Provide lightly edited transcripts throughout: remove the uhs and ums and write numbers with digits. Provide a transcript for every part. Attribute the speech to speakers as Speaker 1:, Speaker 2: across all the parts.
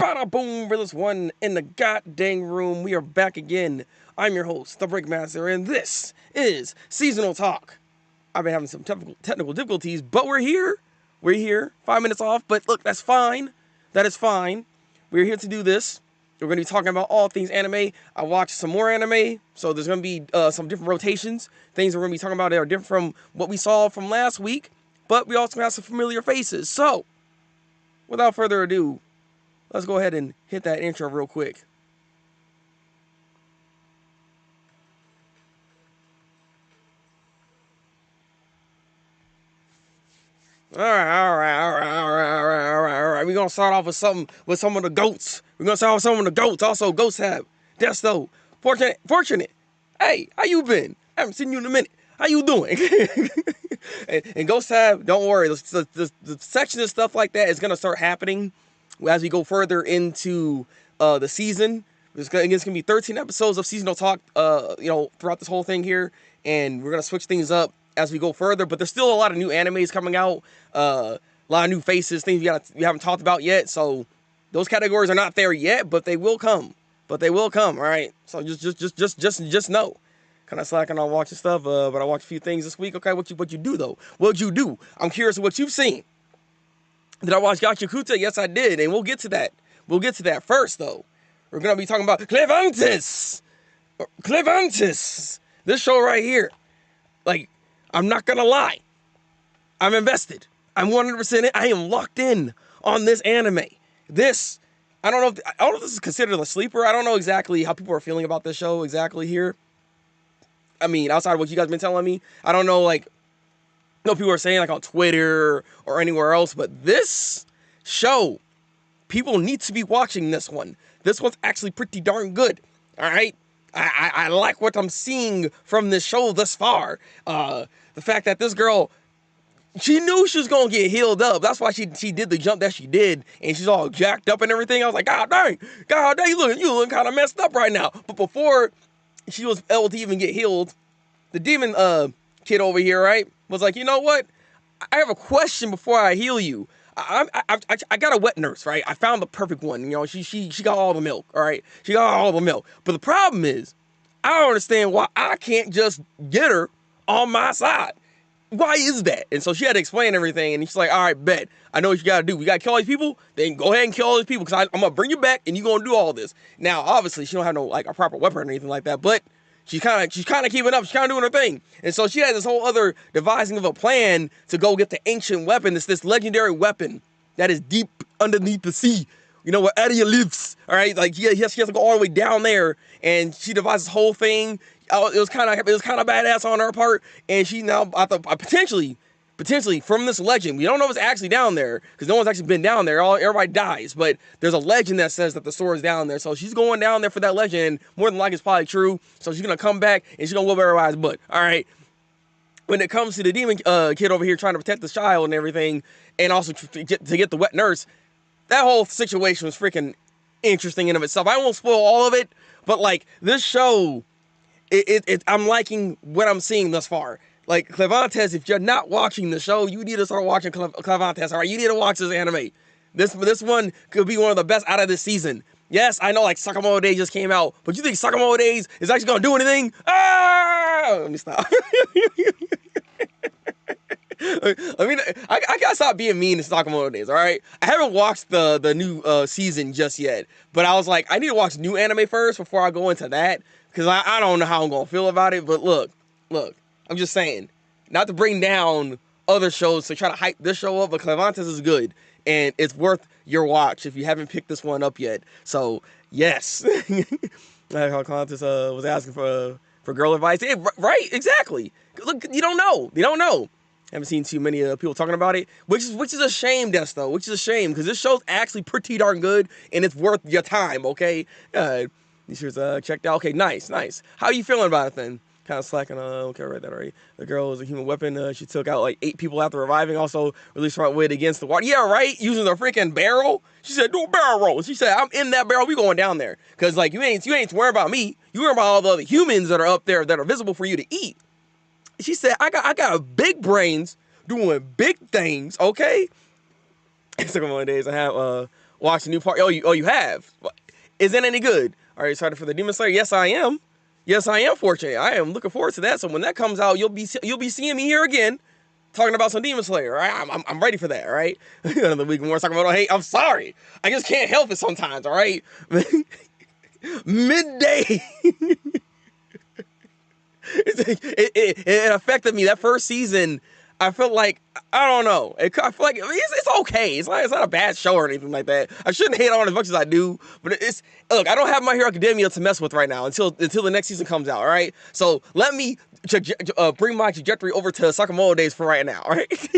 Speaker 1: Bada boom, realest one in the goddamn room. We are back again. I'm your host, Thabreakmaster, and this is Seasonal Talk. I've been having some technical difficulties, but we're here. We're here. 5 minutes off, but look, that's fine. That is fine. We're here to do this. We're going to be talking about all things anime. I watched some more anime, so there's going to be some different rotations. Things we're going to be talking about that are different from what we saw from last week, but we also have some familiar faces. So, without further ado, let's go ahead and hit that intro real quick. All right. We're gonna start off with some of the goats. We're gonna start with some of the goats. Also, ghosts have Desto. Fortunate. Hey, how you been? I haven't seen you in a minute. How you doing? and Ghost have, don't worry. The section of stuff like that is gonna start happening as we go further into the season. It's gonna be 13 episodes of seasonal talk. Throughout this whole thing here, and we're gonna switch things up as we go further, but there's still a lot of new animes coming out, a lot of new faces, things we haven't talked about yet, so those categories are not there yet, but they will come, all right? So just know. Kind of slacking on watching stuff, but I watched a few things this week. Okay, what you do, though? What'd you do? I'm curious what you've seen. Did I watch Gachiakuta? Yes, I did, and we'll get to that. We'll get to that first, though. We're going to be talking about Clevantes! This show right here. Like, I'm not gonna lie. I'm invested. I'm 100% in. I am locked in on this anime. I don't know if this is considered a sleeper. I don't know exactly how people are feeling about this show exactly here. I mean, outside of what you guys been telling me, I don't know, like, people are saying, like, on Twitter or anywhere else, but this show, people need to be watching this one. This one's actually pretty darn good, all right? I like what I'm seeing from this show thus far. The fact that this girl, she knew she was going to get healed up. That's why she did the jump that she did. And she's all jacked up and everything. I was like, God dang, you look kind of messed up right now. But before she was able to even get healed, the demon kid over here, right, was like, you know what? I have a question before I heal you. I got a wet nurse, right? I found the perfect one. You know, she got all the milk, all right? She got all the milk. But the problem is, I don't understand why I can't just get her on my side. Why is that? And so she had to explain everything, and she's like, all right, bet. I know what you got to do. We got to kill all these people? Then go ahead and kill all these people, because I'm going to bring you back, and you're going to do all this. Now, obviously, she don't have no, like, a proper weapon or anything like that, but she's kind of keeping up. She's kind of doing her thing. And so she had this whole other devising of a plan to go get the ancient weapon, this legendary weapon that is deep underneath the sea. You know, where Adia lives, all right? Like, she has to go all the way down there, and she devised this whole thing. It was kind of badass on her part, and she now, I thought, potentially from this legend, we don't know if it's actually down there, because no one's actually been down there. Everybody dies, but there's a legend that says that the sword is down there, so she's going down there for that legend, and more than likely it's probably true, so she's going to come back, and she's going to whoop everybody's butt, all right? When it comes to the demon kid over here trying to protect the child and everything, and also to get the wet nurse, that whole situation was freaking interesting in of itself. I won't spoil all of it, but, like, this show, I'm liking what I'm seeing thus far. Like, Clevantes, if you're not watching the show, you need to start watching Clevantes, all right? You need to watch this anime. This one could be one of the best out of this season. Yes, I know, like, Sakamoto Days just came out, but you think Sakamoto Days is actually going to do anything? Let me stop. I mean, I gotta stop being mean to Sakamoto Days, all right? I haven't watched the new season just yet, but I was like, I need to watch new anime first before I go into that, because I don't know how I'm going to feel about it, but look, I'm just saying, not to bring down other shows to try to hype this show up, but Clevantes is good, and it's worth your watch if you haven't picked this one up yet. So, yes. Clevantes was asking for girl advice. Yeah, right, exactly. Look, you don't know. Haven't seen too many people talking about it, which is a shame, Desto. Which is a shame, because this show's actually pretty darn good, and it's worth your time, okay? These shirts checked out. Okay, nice. How are you feeling about it, then? Kind of slacking. Okay, I read that already. The girl is a human weapon. She took out, like, 8 people after reviving. Also, released her weight against the water. Yeah, right? Using the freaking barrel. She said, do a barrel roll. She said, I'm in that barrel. We going down there. Because, like, you ain't worrying about me. You worrying about all the other humans that are up there that are visible for you to eat. She said, I got big brains doing big things, okay? It's like one of the days I have watch the new part. Oh, you have. Is it any good? Are you excited for the Demon Slayer? Yes, I am. Yes, I am fortunate. I am looking forward to that. So when that comes out, you'll be seeing me here again, talking about some Demon Slayer. All right, I'm ready for that. All right. Another week more talking about. Oh, hey, I'm sorry. I just can't help it sometimes. All right. Midday. It affected me that first season. I felt like, I don't know. I feel like it's okay. It's not a bad show or anything like that. I shouldn't hate on it as much as I do, but look. I don't have My Hero Academia to mess with right now until the next season comes out. All right, so let me bring my trajectory over to Sakamoto Days for right now. All right.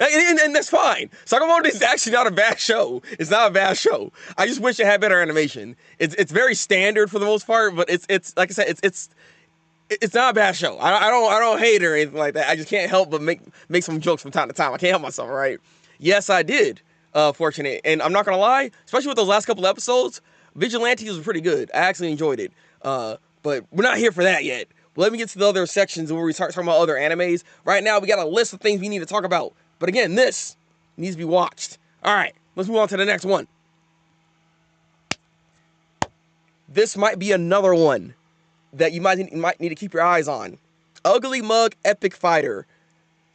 Speaker 1: And that's fine. Sakamoto Days is actually not a bad show. It's not a bad show. I just wish it had better animation. It's very standard for the most part, but it's like I said, it's not a bad show. I don't hate it or anything like that. I just can't help but make some jokes from time to time. I can't help myself, right? Yes, I did. Fortunate, and I'm not gonna lie, especially with those last couple episodes, Vigilantes was pretty good. I actually enjoyed it. But we're not here for that yet. Let me get to the other sections where we start talking about other animes. Right now, we got a list of things we need to talk about. But again, this needs to be watched. All right, let's move on to the next one. This might be another one that you might need to keep your eyes on. Ugly Mug Epic Fighter.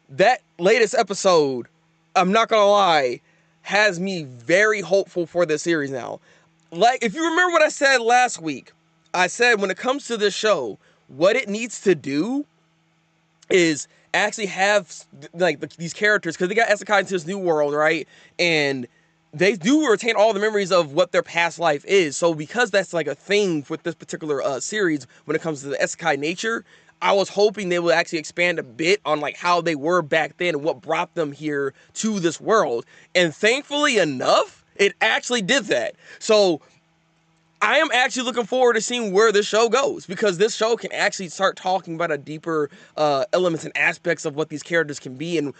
Speaker 1: That latest episode, I'm not gonna lie, has me very hopeful for this series now. Like, if you remember what I said last week, I said when it comes to this show, what it needs to do is actually have like these characters, because they got isekai into this new world, right? And they do retain all the memories of what their past life is. So because that's like a thing with this particular series when it comes to the isekai nature, I was hoping they would actually expand a bit on like how they were back then and what brought them here to this world. And thankfully enough, it actually did that. So I am actually looking forward to seeing where this show goes, because this show can actually start talking about a deeper elements and aspects of what these characters can be, and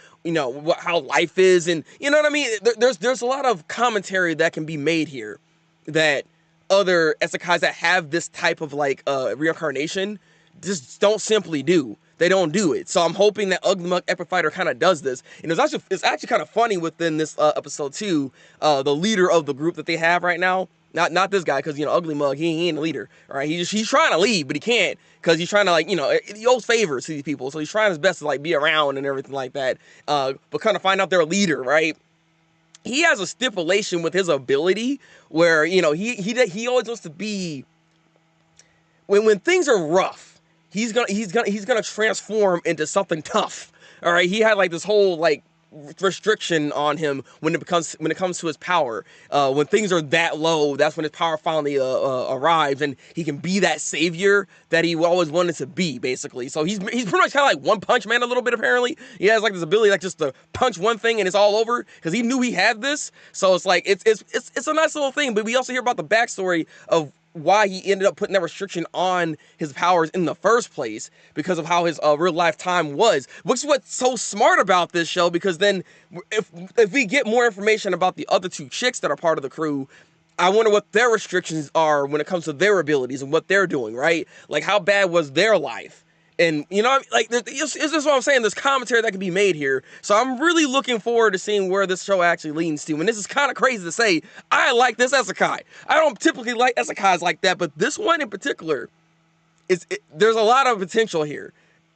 Speaker 1: how life is, and you know what I mean. There's a lot of commentary that can be made here that other isekais that have this type of like reincarnation just don't simply do. They don't do it. So I'm hoping that Ugly Mug Epic Fighter kind of does this. And it's actually kind of funny within this episode too. The leader of the group that they have right now. Not this guy, because Ugly Mug, he ain't a leader, all right? He's trying to lead, but he can't, because he's trying to he owes favors to these people, so he's trying his best to like be around and everything like that. But kind of find out their leader, right? He has a stipulation with his ability where he always wants to be, when things are rough, he's gonna transform into something tough, all right? He had like this whole like restriction on him when it comes to his power. When things are that low, that's when his power finally arrives, and he can be that savior that he always wanted to be, basically. So he's pretty much kind of like One Punch Man a little bit. Apparently, he has like this ability, like just to punch one thing and it's all over, because he knew he had this. So it's like it's a nice little thing. But we also hear about the backstory of why he ended up putting that restriction on his powers in the first place, because of how his real life time was, which is what's so smart about this show, because then if we get more information about the other two chicks that are part of the crew, I wonder what their restrictions are when it comes to their abilities and what they're doing, right? Like, how bad was their life? And, like, it's just what I'm saying. There's commentary that can be made here. So I'm really looking forward to seeing where this show actually leans to. And this is kind of crazy to say. I like this isekai. I don't typically like isekais like that, but this one in particular, there's a lot of potential here.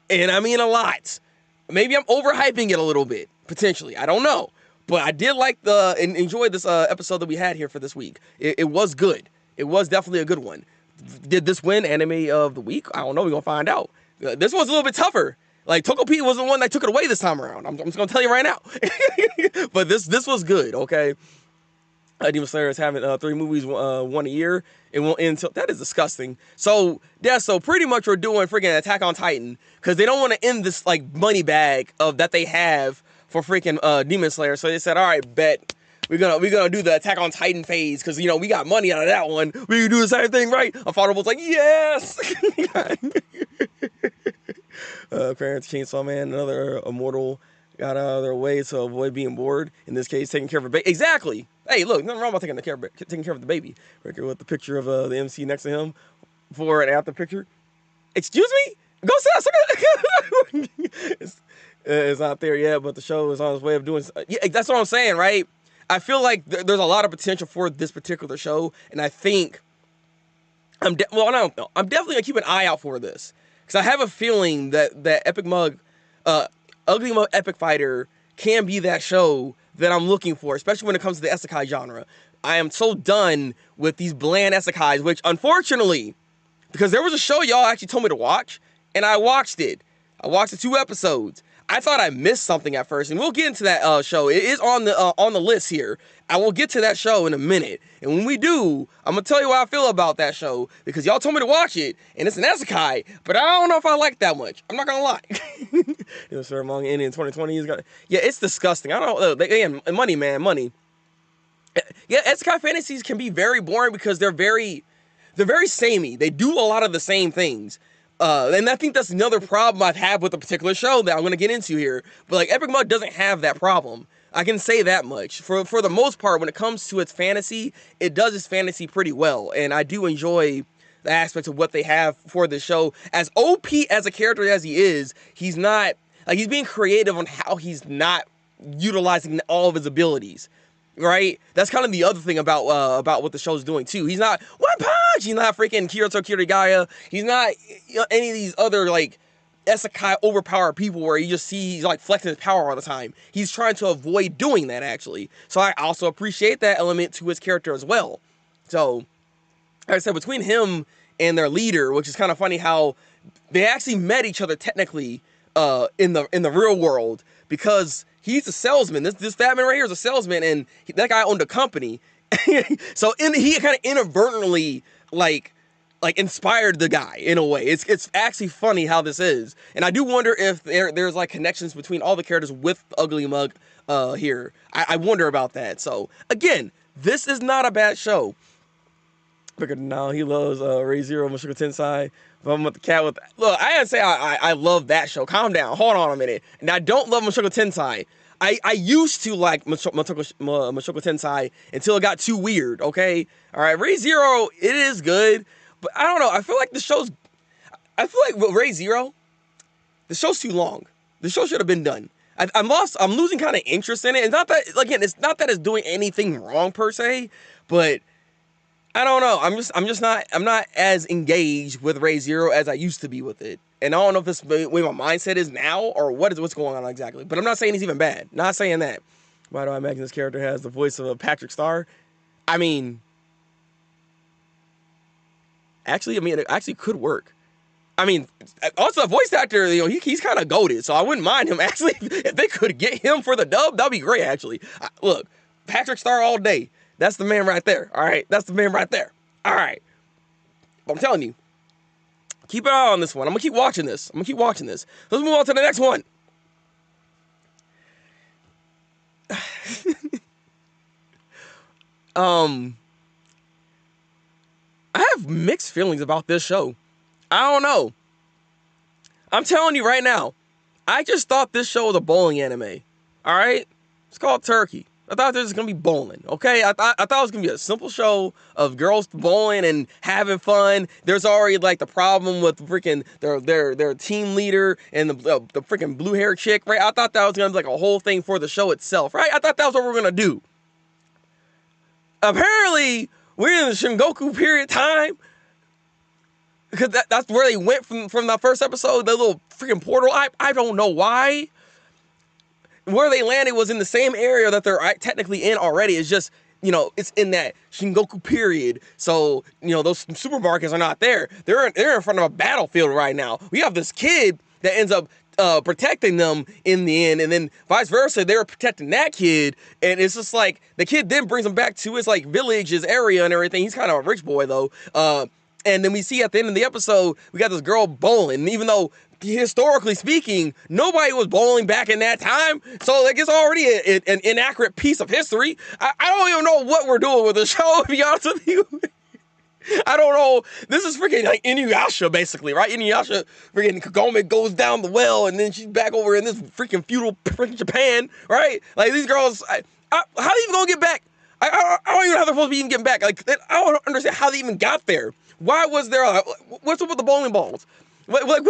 Speaker 1: And I mean a lot. Maybe I'm overhyping it a little bit, potentially. I don't know. But I did like and enjoyed this episode that we had here for this week. It was good. It was definitely a good one. Did this win Anime of the Week? I don't know. We're going to find out. This was a little bit tougher. Like, Tokopi was the one that took it away this time around. I'm just going to tell you right now. But this was good, okay? Demon Slayer is having 3 movies, one a year. It won't end until... That is disgusting. So, yeah, so pretty much we're doing freaking Attack on Titan, because they don't want to end this, like, money bag that they have for freaking Demon Slayer. So they said, all right, bet. We're gonna do the Attack on Titan phase, because we got money out of that one. We can do the same thing, right? Affordable's like, yes. Parents, Chainsaw Man, another immortal, got out of their way to avoid being bored. In this case, taking care of a baby. Exactly. Hey, look, nothing wrong about taking care of the baby. Right, with the picture of the MC next to him, before and after picture. Excuse me? Go sit. It's not there yet, but the show is on its way of doing. Yeah, that's what I'm saying, right? I feel like there's a lot of potential for this particular show, and I think I don't know. I'm definitely gonna keep an eye out for this because I have a feeling that Ugly Mug Epic Fighter can be that show that I'm looking for, especially when it comes to the isekai genre. I am so done with these bland isekais, which unfortunately, because there was a show y'all actually told me to watch, and I watched it. I watched the 2 episodes. I thought I missed something at first, and we'll get into that show. It is on the list here. I will get to that show in a minute, and when we do, I'm gonna tell you how I feel about that show because y'all told me to watch it, and it's an isekai, but I don't know if I like that much. I'm not gonna lie. Sir, among Indian 2020 yeah, it's disgusting. I don't know. Again, money, man, money. Yeah, isekai fantasies can be very boring because they're very samey. They do a lot of the same things. And I think that's another problem I've had with a particular show that I'm going to get into here. But like Epic Mud doesn't have that problem. I can say that much. For the most part, when it comes to its fantasy, it does its fantasy pretty well. And I do enjoy the aspects of what they have for the show. As OP as a character as he is, he's not, like, he's being creative on how he's not utilizing all of his abilities. Right? That's kind of the other thing about what the show's doing too. He's not one punch. He's not freaking Kirito Kirigaya. He's not any of these other like isekai overpowered people where you just see he's like flexing his power all the time. He's trying to avoid doing that actually. So I also appreciate that element to his character as well. So like I said, between him and their leader, which is kind of funny how they actually met each other technically in the real world because he's a salesman. This fat man right here is a salesman, and that guy owned a company. So he kind of inadvertently like inspired the guy in a way. It's actually funny how this is, and I do wonder if there's like connections between all the characters with Ugly Mug here. I wonder about that. So again, this is not a bad show. Now he loves Re:Zero, Mushoku Tensei. But I'm with the cat with look. I didn't say I love that show. Calm down. Hold on a minute. And I don't love Mushoku Tensei. I used to like Mushoku Tensei until it got too weird. Okay, all right. Re:Zero, it is good, but I don't know. I feel like the show's. I feel like with Re:Zero, the show's too long. The show should have been done. I'm losing kind of interest in it. It's not that again. It's not that it's doing anything wrong per se, but I don't know. I'm not as engaged with Re:Zero as I used to be with it. And I don't know if this way my mindset is now or what's going on exactly. But I'm not saying he's even bad. Not saying that. Why do I imagine this character has the voice of a Patrick Star? I mean, it actually could work. I mean, also a voice actor, you know, he's kind of goated, so I wouldn't mind him actually. If they could get him for the dub, that'd be great actually. Look, Patrick Star all day. That's the man right there. All right, that's the man right there. All right, but I'm telling you, keep an eye on this one. I'm gonna keep watching this. Let's move on to the next one. I have mixed feelings about this show. I don't know. I'm telling you right now, I just thought this show was a bowling anime. All right, it's called Turkey. I thought this was gonna be bowling, okay? I thought it was gonna be a simple show of girls bowling and having fun. There's already like the problem with freaking their team leader and the freaking blue hair chick, right? I thought that was gonna be like a whole thing for the show itself, right? I thought that was what we were gonna do. Apparently, we're in the Shingoku period time because that's where they went from that first episode, the little freaking portal. I don't know why. Where they landed was in the same area that they're technically in already. It's just, you know, it's in that Shingoku period. So, you know, those supermarkets are not there. They're in front of a battlefield right now. We have this kid that ends up protecting them in the end, and then vice versa, they were protecting that kid, and it's just like the kid then brings him back to his like village, his area, and everything. He's kind of a rich boy though. And then we see at the end of the episode, we got this girl bowling, and even though historically speaking, nobody was bowling back in that time. So like it's already an inaccurate piece of history. I don't even know what we're doing with the show, to be honest with you. I don't know. This is freaking like Inuyasha, basically, right? Inuyasha, freaking Kagome goes down the well, and then she's back over in this freaking feudal freaking Japan, right? Like these girls, how they even gonna get back? I don't even know how they're supposed to be even getting back. Like I don't understand how they even got there. Why was there? What's up with the bowling balls? What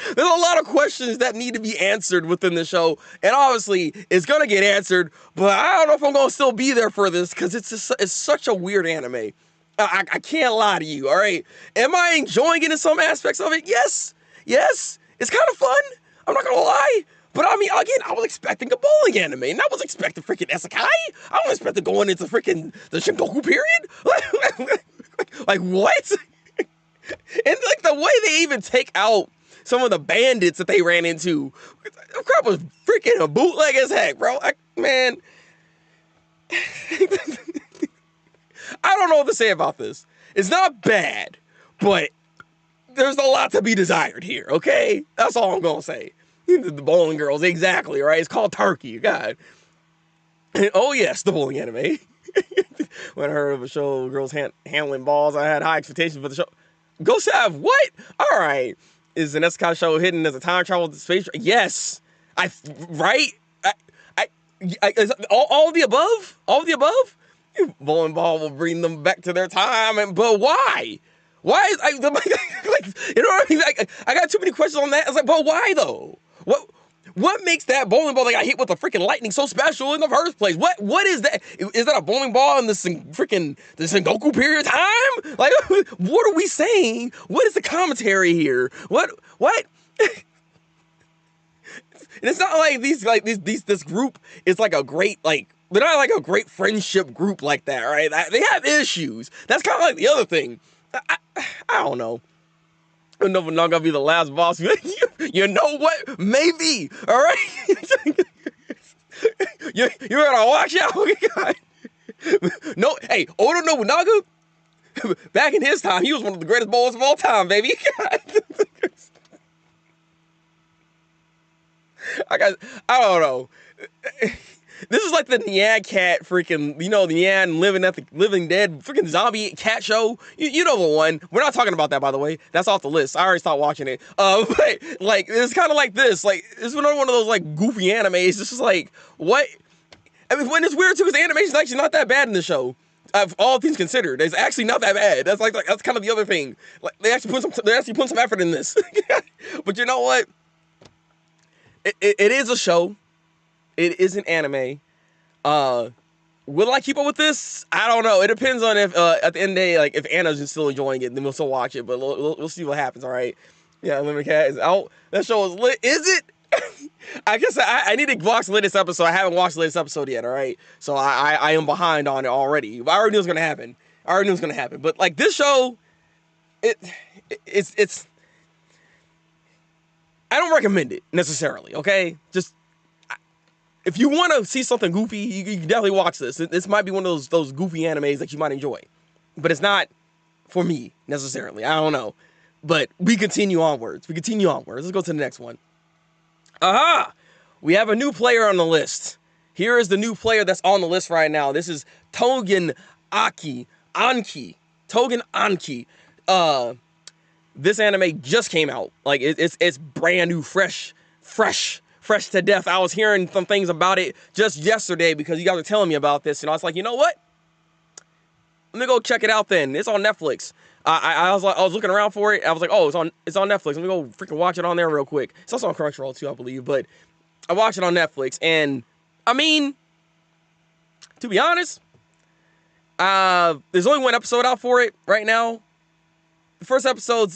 Speaker 1: There's a lot of questions that need to be answered within the show, and obviously it's gonna get answered. But I don't know if I'm gonna still be there for this because it's such a weird anime. I can't lie to you. All right, am I enjoying it in some aspects of it? Yes, it's kind of fun. I'm not gonna lie. But I mean, again, I was expecting a bowling anime, and I was expecting freaking isekai. I was expecting going into freaking the Shingoku period. Like what? And like the way they even take out some of the bandits that they ran into, that crap was freaking a bootleg as heck, bro. Man, I don't know what to say about this. It's not bad, but there's a lot to be desired here, okay? That's all I'm gonna say. The bowling girls, exactly, right? It's called Turkey, God. And, oh yes, the bowling anime. When I heard of a show of girls handling balls, I had high expectations for the show. Ghost have what? All right. Is an isekai show hidden as a time travel space? Yes. Right? All of the above? All of the above? Bowling ball will bring them back to their time, but why? Why is like, you know what I mean? Like, I got too many questions on that. I was like, but why though? What makes that bowling ball that got hit with the freaking lightning so special in the first place? What is that? Is that a bowling ball in the Sengoku period of time? Like, what are we saying? What is the commentary here? What? And it's not like this group is like a great, like, they're not like a great friendship group like that, right? They have issues. That's kind of like the other thing. I don't know. I don't know if we're not gonna be the last boss. You know what? Maybe. All right. you better watch out. No, hey, Oda Nobunaga. Back in his time, he was one of the greatest bowlers of all time, baby. I don't know. This is like the Nyan cat freaking, you know, the Nyan living dead freaking zombie cat show. You know the one. We're not talking about that, by the way. That's off the list. I already stopped watching it. But like, it's kind of like this. Like, it's another one of those like goofy animes. It's just like, what? I mean, when it's weird too, because the animation's actually not that bad in the show. All things considered, it's actually not that bad. That's like that's kind of the other thing. Like, they actually put some effort in this. But you know what? It is a show. It is an anime. Will I keep up with this? I don't know. It depends on if at the end of the day, like if Anna's still enjoying it, then we'll still watch it. But we'll see what happens. All right. Yeah, Lemon Cat is out. That show is lit. Is it? I guess I need to watch the latest episode. I haven't watched the latest episode yet. All right. So I am behind on it already. I already knew it was gonna happen. But like this show, it's. I don't recommend it necessarily. Okay, just. If you want to see something goofy, you can definitely watch this. This might be one of those goofy animes that you might enjoy. But it's not for me, necessarily. I don't know. But we continue onwards. Let's go to the next one. Aha! We have a new player on the list. Here is the new player that's on the list right now. This is Togen Anki. Togen Anki. This anime just came out. Like, it's brand new, fresh to death. I was hearing some things about it just yesterday because you guys were telling me about this, and I was like, you know what? Let me go check it out then. It's on Netflix. I was looking around for it. I was like, oh, it's on Netflix. Let me go freaking watch it on there real quick. It's also on Crunchyroll too, I believe. But I watched it on Netflix, and I mean, to be honest, there's only one episode out for it right now. The first episode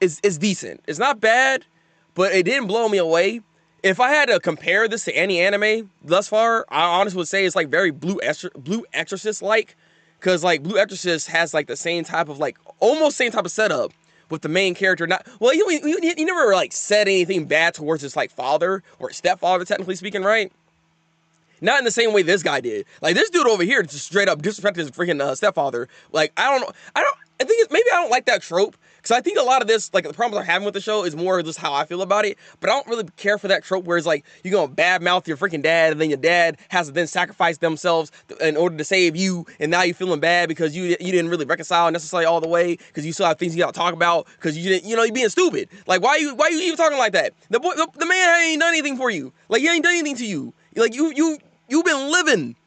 Speaker 1: is decent. It's not bad, but it didn't blow me away. If I had to compare this to any anime thus far, I honestly would say it's like very Blue Exorcist-like. Because like Blue Exorcist has like the same type of like, almost same type of setup with the main character. Not, well, you never like said anything bad towards his like father or stepfather, technically speaking, right? Not in the same way this guy did. Like this dude over here just straight up disrespected his freaking stepfather. Like, I don't know. I think maybe I don't like that trope. Because I think a lot of this, like the problems I'm having with the show is more just how I feel about it. But I don't really care for that trope where it's like, you're going to badmouth your freaking dad, and then your dad has to then sacrifice themselves in order to save you. And now you're feeling bad because you didn't really reconcile necessarily all the way. Because you still have things you got to talk about. Because you didn't, you're being stupid. Like, why you even talking like that? The man ain't done anything for you. Like, he ain't done anything to you. Like, you've been living.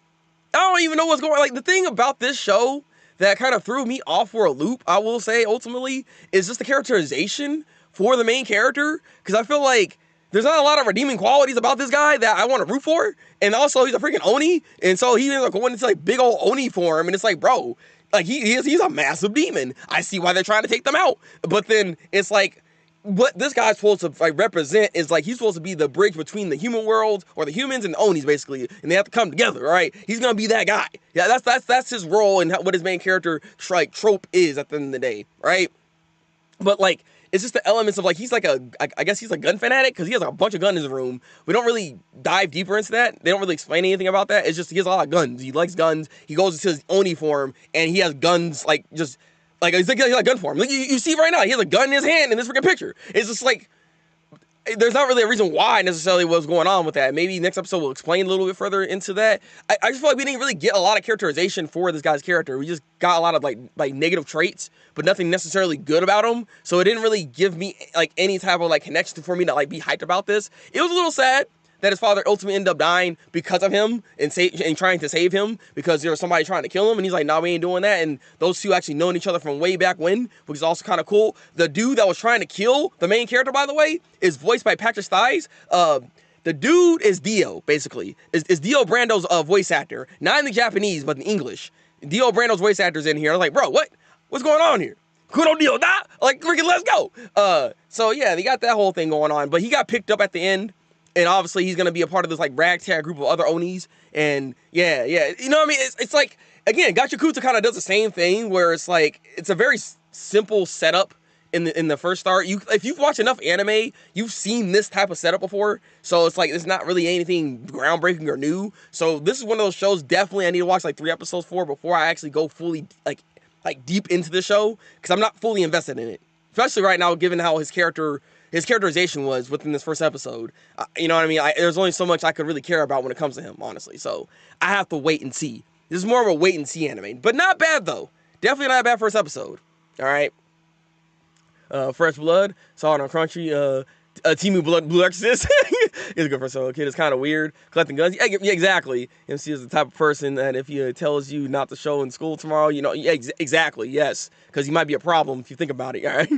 Speaker 1: I don't even know what's going on. Like, the thing about this show that kind of threw me off for a loop, I will say, ultimately, is just the characterization for the main character, because I feel like there's not a lot of redeeming qualities about this guy that I want to root for. And also, he's a freaking Oni, and so he ends up going into like big old Oni form, and it's like, bro, like he's a massive demon. I see why they're trying to take them out, but then it's like, what this guy's supposed to like represent is like he's supposed to be the bridge between the human world, or the humans, and the Onis basically, and they have to come together, right? He's gonna be that guy. Yeah, that's his role and what his main character like trope is at the end of the day, right? But like, it's just the elements of like, he's like I guess he's a gun fanatic because he has a bunch of guns in his room. We don't really dive deeper into that. They don't really explain anything about that. It's just he has a lot of guns. He likes guns. He goes into his Oni form and he has guns like just like he's like a gun form. Like you see right now, he has a gun in his hand in this freaking picture. It's just like, there's not really a reason why necessarily what's going on with that. Maybe next episode will explain a little bit further into that. I just feel like we didn't really get a lot of characterization for this guy's character. We just got a lot of like negative traits, but nothing necessarily good about him. So it didn't really give me like any type of like connection for me to like be hyped about this. It was a little sad that his father ultimately ended up dying because of him and trying to save him, because there was somebody trying to kill him, and he's like, nah, we ain't doing that. And those two actually known each other from way back when, which is also kind of cool. The dude that was trying to kill the main character, by the way, is voiced by Patrick Stiles. The dude is Dio, basically. Is Dio Brando's voice actor. Not in the Japanese, but in English. Dio Brando's voice actor's in here. I was like, bro, what's going on here? Kudo Dio, da? Like, freaking let's go. So yeah, they got that whole thing going on, but he got picked up at the end. And obviously he's going to be a part of this like ragtag group of other Onis. And yeah. You know what I mean? It's like, again, Gachiakuta kind of does the same thing where it's like, it's a very simple setup in the first start. If you've watched enough anime, you've seen this type of setup before. So it's like, it's not really anything groundbreaking or new. So this is one of those shows definitely I need to watch like 3 episodes for before I actually go fully like deep into the show. Because I'm not fully invested in it. Especially right now, given how his characterization was within this first episode. You know what I mean? There's only so much I could really care about when it comes to him, honestly. So I have to wait and see. This is more of a wait and see anime, but not bad though. Definitely not a bad first episode. All right. Fresh Blood, saw it on Crunchy. Timu Blue Exorcist. It's a good first episode. Kid is kind of weird. Collecting guns. Yeah, exactly. MC is the type of person that if he tells you not to show in school tomorrow, you know, yeah, exactly. Yes. Because he might be a problem if you think about it. All right.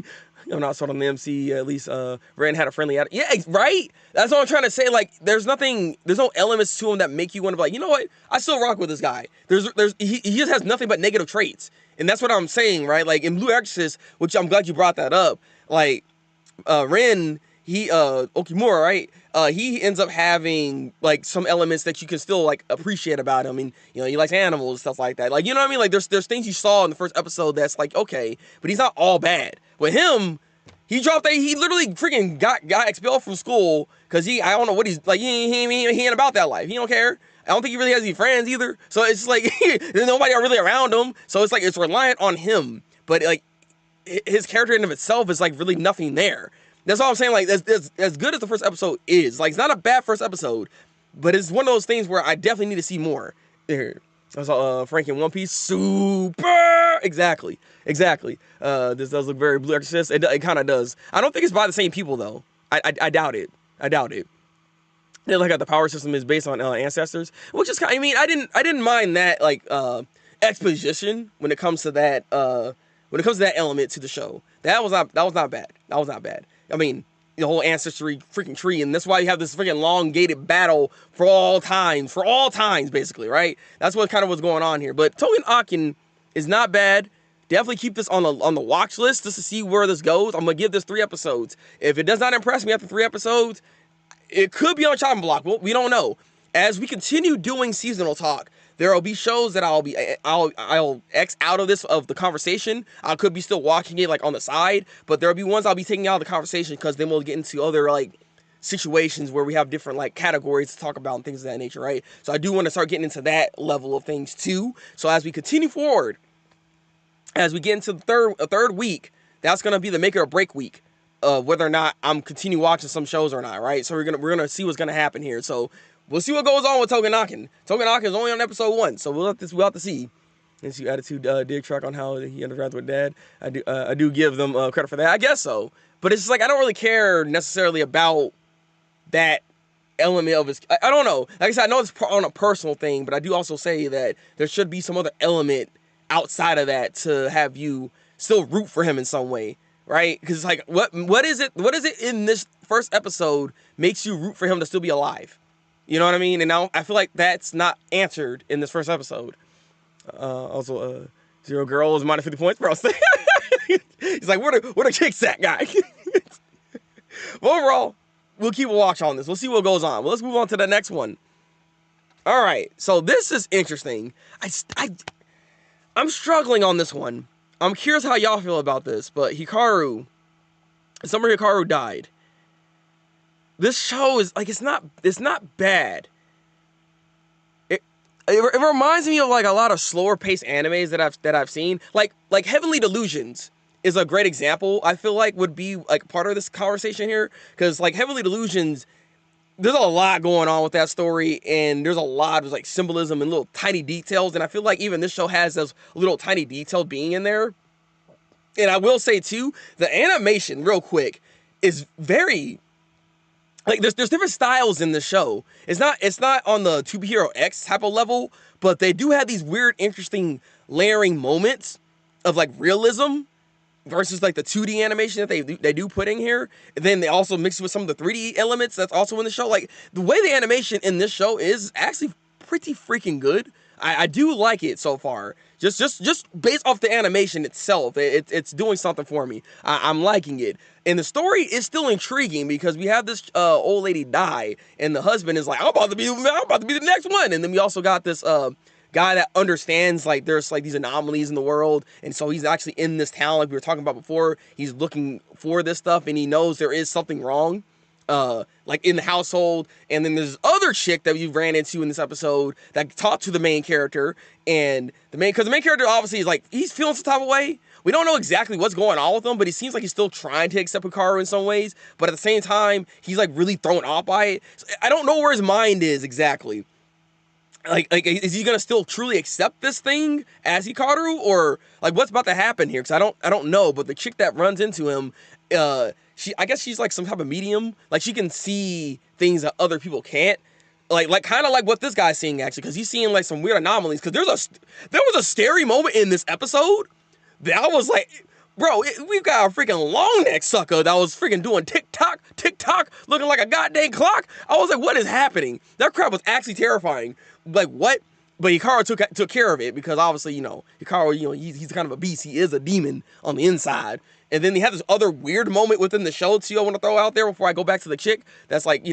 Speaker 1: I'm not sold on the MC. At least Ren had a friendly attitude. Yeah, right. That's what I'm trying to say. Like, there's no elements to him that make you want to be like, you know what? I still rock with this guy. He just has nothing but negative traits. And that's what I'm saying, right? Like in Blue Exorcist, which I'm glad you brought that up. Like Ren, Okimura, right? He ends up having like some elements that you can still like appreciate about him. I mean, you know, he likes animals and stuff like that. Like, you know what I mean? Like there's things you saw in the first episode that's like, okay, but he's not all bad. With him, he literally freaking got expelled from school because I don't know what he's like, he ain't about that life. He don't care. I don't think he really has any friends either. So it's just like, there's nobody really around him. So it's like, it's reliant on him. But like, his character in of itself is like really nothing there. That's all I'm saying. Like, as good as the first episode is, like, it's not a bad first episode, but it's one of those things where I definitely need to see more. There, I saw Frank in One Piece, super. Exactly. This does look very Blue Exorcist. It kind of does. I don't think it's by the same people though. I doubt it. They look at the power system is based on ancestors, which is kind of, I mean, I didn't mind that like exposition when it comes to that element to the show. That was not bad. I mean, the whole ancestry freaking tree, and that's why you have this freaking elongated battle for all times, basically, right? That's what kind of what's going on here. But Togen Akin is not bad. Definitely keep this on the watch list just to see where this goes. I'm gonna give this 3 episodes. If it does not impress me after 3 episodes, it could be on chopping block. Well, we don't know. As we continue doing seasonal talk, there will be shows that I'll X out of the conversation. I could be still watching it like on the side, but there will be ones I'll be taking out of the conversation because then we'll get into other like situations where we have different like categories to talk about and things of that nature, right? So I do want to start getting into that level of things too. So as we continue forward, as we get into the third week, that's gonna be the make or break week of whether or not I'm continue watching some shows or not, right? So we're gonna see what's gonna happen here. So we'll see what goes on with Togen Akin. Togen Akin is only on episode 1, so we'll have to see. And see Attitude dig track on how he interacted with Dad. I do give them credit for that. I guess so, but it's just like I don't really care necessarily about that element of his. I don't know. Like I said, I know it's on a personal thing, but I do also say that there should be some other element outside of that to have you still root for him in some way. right? Because it's like, what is it in this first episode makes you root for him to still be alive? You know what I mean? And now I feel like that's not answered in this first episode. Also, Zero Girl is minus 50 points, bro. He's like, where the kicks at, guy? But overall, we'll keep a watch on this. We'll see what goes on. Well, let's move on to the next one. All right, so this is interesting. I'm struggling on this one. I'm curious how y'all feel about this, but Summer Hikaru died. This show is like, it's not bad. It reminds me of like a lot of slower paced animes that I've seen. Like Heavenly Delusions is a great example. I feel like would be like part of this conversation here, because like Heavenly Delusions, there's a lot going on with that story, and there's a lot of like symbolism and little tiny details, and I feel like even this show has those little tiny details being in there. And I will say too, the animation, real quick, is very like there's different styles in the show. It's not on the To Be Hero X type of level, but they do have these weird, interesting layering moments of like realism versus like the 2D animation that they do put in here. And then they also mix it with some of the 3D elements that's also in the show. Like the way the animation in this show is actually pretty freaking good. I do like it so far. Just based off the animation itself, it's doing something for me. I'm liking it. And the story is still intriguing because we have this old lady die, and the husband is like, I'm about to be the next one. And then we also got this guy that understands like there's like these anomalies in the world, and so he's actually in this town like we were talking about before. He's looking for this stuff, and he knows there is something wrong like in the household. And then there's this other chick that we ran into in this episode that talked to the main character, and because the main character obviously is like, he's feeling some type of way. We don't know exactly what's going on with him, but he seems like he's still trying to accept Hikaru in some ways, but at the same time he's like really thrown off by it. So I don't know where his mind is exactly. Like is he gonna still truly accept this thing as Hikaru, or like what's about to happen here? Because I don't know. But the chick that runs into him, I guess she's like some type of medium. Like she can see things that other people can't. Like kind of like what this guy's seeing actually, because he's seeing like some weird anomalies. Because there was a scary moment in this episode that I was like, bro, we've got a freaking long neck sucker that was freaking doing tick tock, looking like a goddamn clock. I was like, what is happening? That crap was actually terrifying. Like what? But Hikaru took care of it, because obviously, Hikaru, he's kind of a beast. He is a demon on the inside. And then they have this other weird moment within the show too I want to throw out there before I go back to the chick that's like,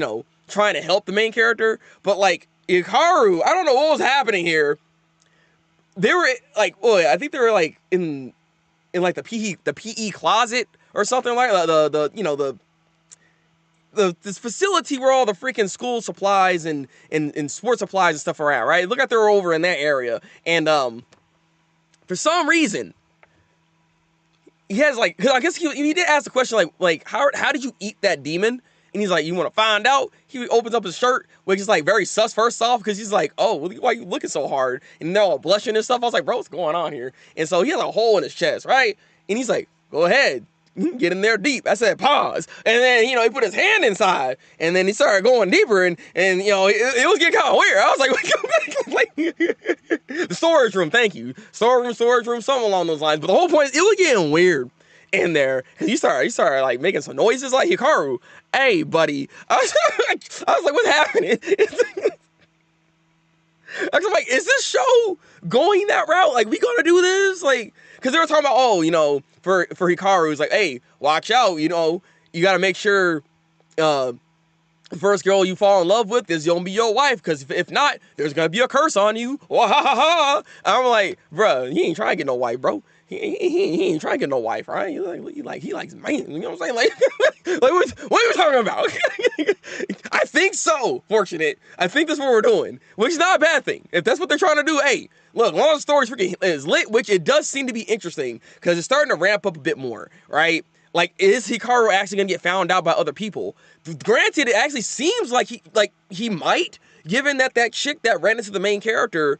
Speaker 1: trying to help the main character. But like Hikaru, I don't know what was happening here. They were like, I think they were like in like the PE closet or something like that. This facility where all the freaking school supplies and sports supplies and stuff are at, right? Look like they're over in that area. And for some reason, he has like, cause I guess he did ask the question like how did you eat that demon? And he's like, you want to find out? He opens up his shirt, which is like very sus first off, because he's like, oh, why are you looking so hard? And they're all blushing and stuff. I was like, bro, what's going on here? And so he has a hole in his chest, right? And he's like, go ahead. Get in there deep. I said, pause. And then, he put his hand inside, and then he started going deeper, and it was getting kind of weird. I was like, the storage room, thank you. Storage room, something along those lines. But the whole point is, it was getting weird in there. He started like making some noises like, Hikaru, hey, buddy. I was like, what's happening? I was like, is this show going that route? Like, we gonna do this? Like, because they were talking about, for Hikaru, it's like, hey, watch out, you got to make sure the first girl you fall in love with is going to be your wife, because if not, there's going to be a curse on you. Wah, ha, ha, ha. I'm like, bro, he ain't trying to get no wife, bro. He ain't trying to get no wife, right? He likes man, you know what I'm saying? Like, what are you talking about? I think so, fortunate. I think that's what we're doing, which is not a bad thing. If that's what they're trying to do, hey, look, long story freaking is lit, which it does seem to be interesting, because it's starting to ramp up a bit more, right? Like, is Hikaru actually going to get found out by other people? Granted, it actually seems like he might, given that chick that ran into the main character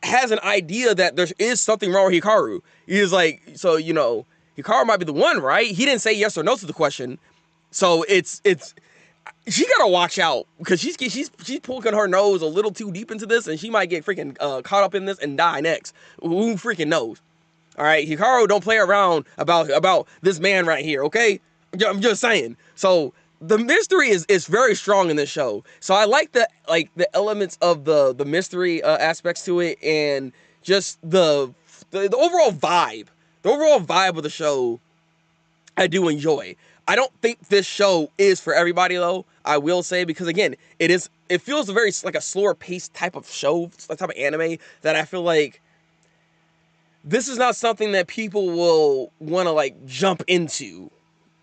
Speaker 1: has an idea that there is something wrong with Hikaru. He's like, so, Hikaru might be the one, right? He didn't say yes or no to the question. So it's she gotta watch out, because she's poking her nose a little too deep into this, and she might get freaking caught up in this and die next. Who freaking knows? All right, Hikaru don't play around about this man right here. Okay, I'm just saying. So the mystery is very strong in this show. So I like the elements of the mystery aspects to it, and just the overall vibe. The overall vibe of the show, I do enjoy. I don't think this show is for everybody though. I will say, because again, it feels very like a slower paced type of show, type of anime that I feel like this is not something that people will want to like jump into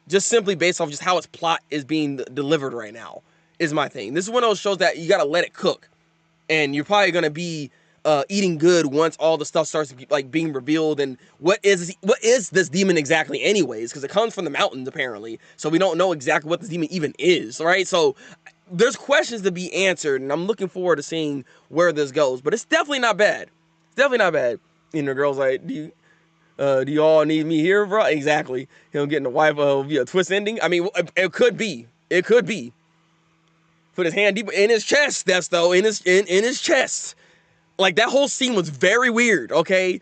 Speaker 1: just simply based off just how its plot is being delivered right now, is my thing. This is one of those shows that you gotta let it cook, and you're probably gonna be eating good once all the stuff starts like being revealed. And what is this demon exactly anyways, because it comes from the mountains apparently, so we don't know exactly what this demon even is, right? So there's questions to be answered, and I'm looking forward to seeing where this goes. But it's definitely not bad. It's definitely not bad. And the girl's like, do you all need me here, bro? Exactly. Him getting the wife via twist ending. I mean, it could be. It could be. Put his hand deep in his chest. That's though in his chest. Like, that whole scene was very weird. Okay.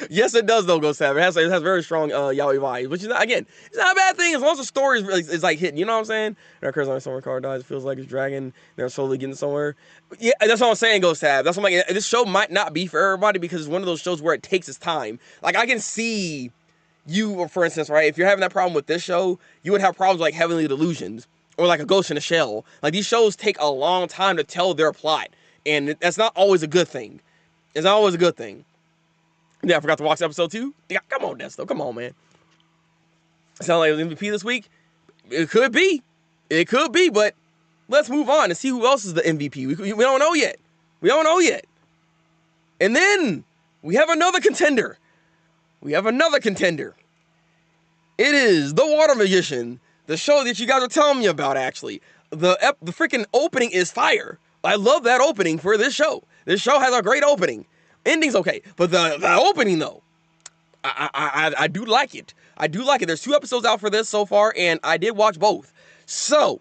Speaker 1: Yes, it does though. Go Sav. It has very strong yaoi vibes, which is again, it's not a bad thing as long as the story is like hitting. You know what I'm saying? That occurs on someone car dies. It feels like it's dragging. They're slowly getting somewhere. Yeah, that's what I'm saying. Go Sav. That's what I'm like. This show might not be for everybody because it's one of those shows where it takes its time. Like, I can see you, for instance, right? If you're having that problem with this show, you would have problems like Heavenly Delusions or like a Ghost in a Shell. Like, these shows take a long time to tell their plot, and that's not always a good thing. It's not always a good thing. Yeah, I forgot to watch episode 2. Yeah, come on, Desto. Come on, man. Sound like it was MVP this week? It could be. It could be, but let's move on and see who else is the MVP. We don't know yet. We don't know yet. And then we have another contender. We have another contender. It is The Water Magician, the show that you guys are telling me about, actually. The freaking opening is fire. I love that opening for this show. This show has a great opening. Ending's okay, but the opening though, I do like it. I do like it. There's 2 episodes out for this so far, and I did watch both. So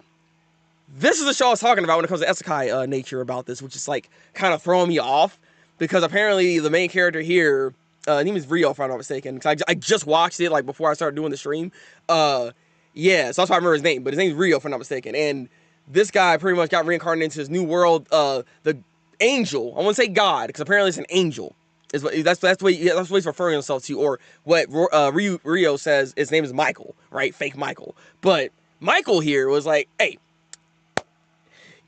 Speaker 1: this is the show I was talking about when it comes to isekai nature about this, which is like kind of throwing me off, because apparently the main character here, his name is Rio, if I'm not mistaken. Because I just watched it like before I started doing the stream. Yeah, so that's why I remember his name, but his name's Rio, if I'm not mistaken. And this guy pretty much got reincarnated into his new world. The angel, I wouldn't say God, because apparently it's an angel. That's the way he's referring himself to, or what Rio says his name is Michael, right? Fake Michael. But Michael here was like, hey,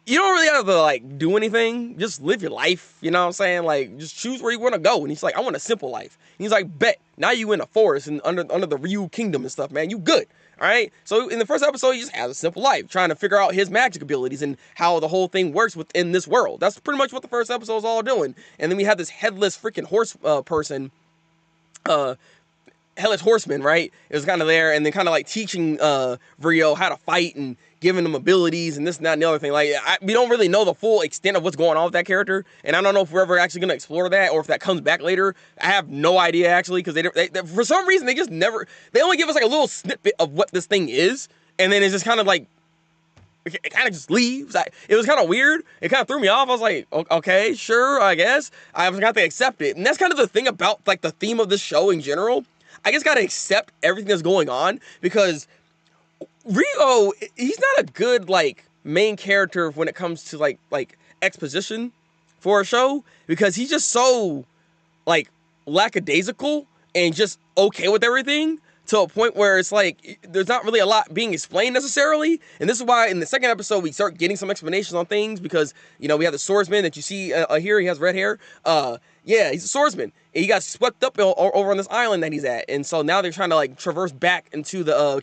Speaker 1: you don't really have to like do anything. Just live your life. You know what I'm saying? Like, just choose where you want to go. And he's like, I want a simple life. And he's like, bet. Now you in a forest and under the Ryu kingdom and stuff, man. You good. All right. So in the first episode, he just has a simple life, trying to figure out his magic abilities and how the whole thing works within this world. That's pretty much what the first episode is all doing. And then we have this headless freaking horse person, headless horseman, right? It was kind of there, and then kind of like teaching Rio how to fight and giving him abilities and this and that and the other thing. Like, we don't really know the full extent of what's going on with that character, and I don't know if we're ever actually going to explore that or if that comes back later. I have no idea, actually, because they for some reason they just never, they only give us like a little snippet of what this thing is, and then it's just kind of like, it kind of just leaves. It was kind of weird. It kind of threw me off. I was like, okay, sure, I guess. I was got to accept it. And that's kind of the thing about like the theme of this show in general. I just got to accept everything that's going on, because Rio, he's not a good like main character when it comes to like exposition for a show, because he's just so like lackadaisical and just okay with everything, to a point where it's like there's not really a lot being explained necessarily. And this is why in the second episode we start getting some explanations on things, because you know we have the swordsman that you see here. He has red hair. Yeah, he's a swordsman. And he got swept up over on this island that he's at, and so now they're trying to like traverse back into the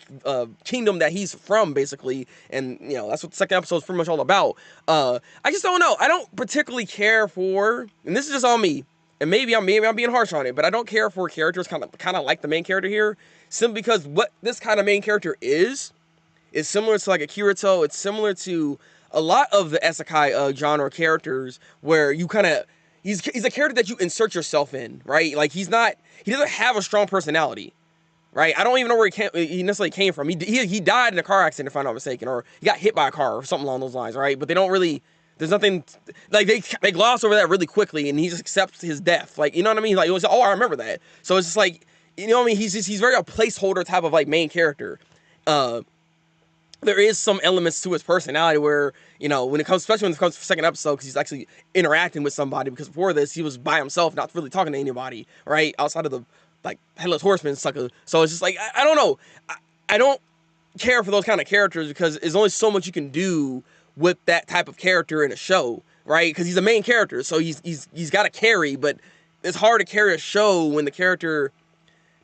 Speaker 1: kingdom that he's from, basically. And you know that's what the second episode is pretty much all about. I just don't know. I don't particularly care for, and this is just on me, and maybe I'm being harsh on it, but I don't care for characters kind of like the main character here, simply because what this kind of main character is similar to like a Kirito. It's similar to a lot of the isekai genre characters, where you kind of, he's a character that you insert yourself in, right? Like he doesn't have a strong personality, right? I don't even know where he necessarily came from. He died in a car accident, if I'm not mistaken, or he got hit by a car or something along those lines, right? But they don't There's nothing, like, they gloss over that really quickly, and he just accepts his death. Like, you know what I mean? Like, it was, oh, I remember that. So it's just like, you know what I mean? He's very a placeholder type of, like, main character. There is some elements to his personality where, you know, when it comes, especially when it comes to the second episode, because he's actually interacting with somebody, because before this, he was by himself, not really talking to anybody, right? Outside of the, like, Headless Horseman sucker. So it's just like, I don't know. I don't care for those kind of characters, because there's only so much you can do with that type of character in a show, right? Because he's a main character, so he's got to carry, but it's hard to carry a show when the character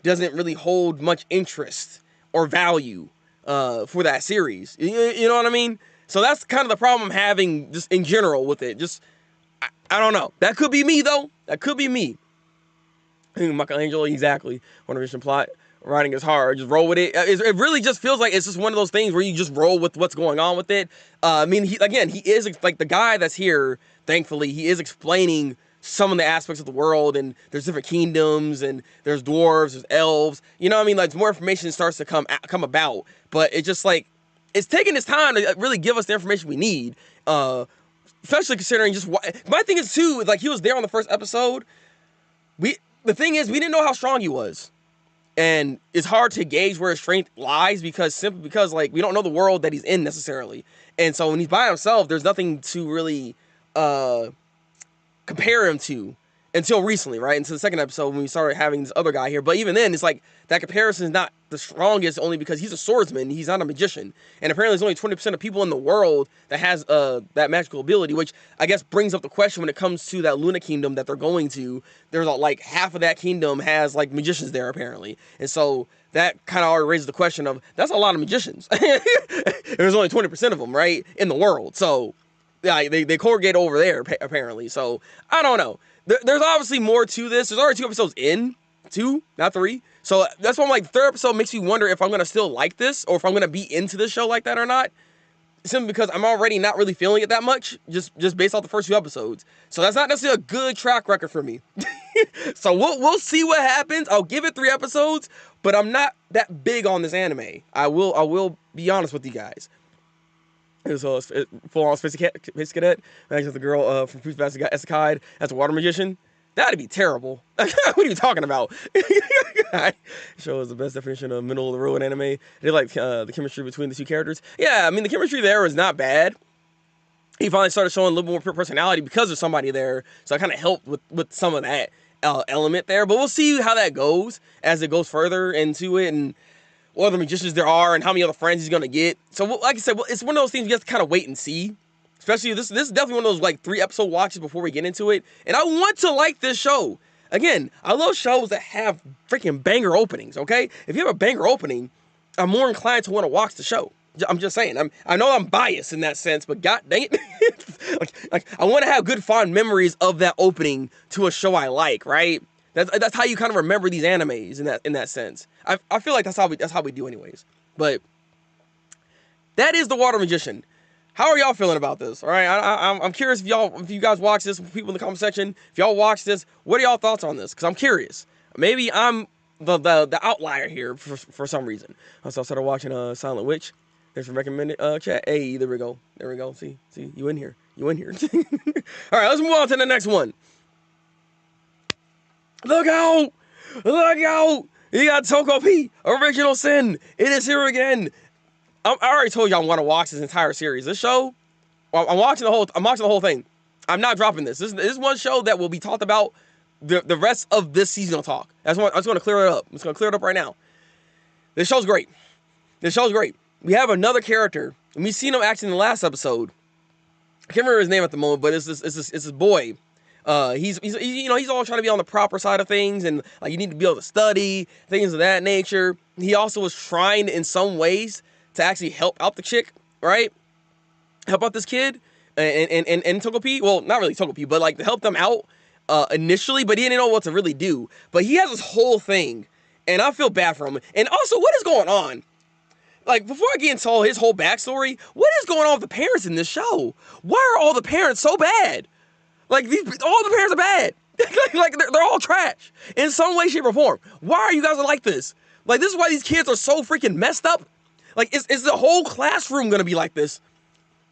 Speaker 1: doesn't really hold much interest or value for that series. You know what I mean? So that's kind of the problem I'm having just in general with it. Just, I don't know. That could be me, though. That could be me. Michelangelo, exactly. WandaVision plot. Writing is hard. Just roll with it. It really just feels like it's just one of those things where you just roll with what's going on with it. I mean, he is, like, the guy that's here, thankfully, he is explaining some of the aspects of the world, and there's different kingdoms, and there's dwarves, there's elves, you know what I mean? Like, more information starts to come about, but it's just like, it's taking its time to really give us the information we need, especially considering just my thing is too, like, he was there on the first episode. The thing is, we didn't know how strong he was, and it's hard to gauge where his strength lies, simply because, like, we don't know the world that he's in necessarily, and so when he's by himself, there's nothing to really, compare him to until recently, right? Until the second episode when we started having this other guy here. But even then, it's like that comparison is not the strongest, only because he's a swordsman, he's not a magician. And apparently there's only 20% of people in the world that has that magical ability, which I guess brings up the question when it comes to that Luna Kingdom that they're going to. There's like half of that kingdom has like magicians there apparently. And so that kind of already raises the question of, that's a lot of magicians. There's only 20% of them, right, in the world. So yeah, they congregate over there, apparently. So, I don't know. There's obviously more to this. There's already 2 episodes in. 2, not 3. So, that's why I'm like, the third episode makes me wonder if I'm going to still like this, or if I'm going to be into this show like that or not. Simply because I'm already not really feeling it that much, just based off the first 2 episodes. So, that's not necessarily a good track record for me. So, we'll see what happens. I'll give it 3 episodes, but I'm not that big on this anime. I will be honest with you guys. So full-on Space Cadet, matches the girl from Fruits Basket got Isekai as a water magician. That'd be terrible. What are you talking about? Show is the best definition of middle of the road anime. They like the chemistry between the 2 characters. Yeah, I mean the chemistry there was not bad. He finally started showing a little more personality because there's somebody there, so I kind of helped with some of that element there. But we'll see how that goes as it goes further into it, and what other magicians there are, and how many other friends he's gonna get. So, like I said, it's one of those things you have to kind of wait and see. Especially this is definitely one of those like 3 episode watches before we get into it. And I want to like this show. Again, I love shows that have freaking banger openings. Okay, if you have a banger opening, I'm more inclined to want to watch the show. I'm just saying. I know I'm biased in that sense, but god dang it, like I want to have good fond memories of that opening to a show I like. Right. That's how you kind of remember these animes in that sense. I feel like that's how we do anyways. But that is the Water Magician. How are y'all feeling about this? All right, I'm curious if you guys watch this. People in the comment section, if y'all watch this, what are y'all thoughts on this? Because I'm curious. Maybe I'm the outlier here for some reason. So I started watching Silent Witch. Thanks for recommending chat. Hey, there we go. See, you in here. All right, let's move on to the next one. Look out! You got Tokopi, Original Sin. It is here again. I already told you I want to watch this entire series. This show, I'm watching the whole thing. I'm not dropping this. This is one show that will be talked about the rest of this seasonal talk. I just want to clear it up. I'm just going to clear it up right now. This show's great. We have another character, and we've seen him actually in the last episode. I can't remember his name at the moment, but it's this boy. He's all trying to be on the proper side of things, and like you need to be able to study, things of that nature. He also was trying in some ways to actually help out the chick, right? Help out this kid and Togepi. Well, not really Togepi, but like to help them out initially, but he didn't know what to really do. But he has this whole thing, and I feel bad for him. And also, what is going on? Like, before I get into his whole backstory, what is going on with the parents in this show? Why are all the parents so bad? Like, all the parents are bad. like they're all trash in some way, shape, or form. Why are you guys like this? Like, this is why these kids are so freaking messed up. Like, is the whole classroom gonna be like this?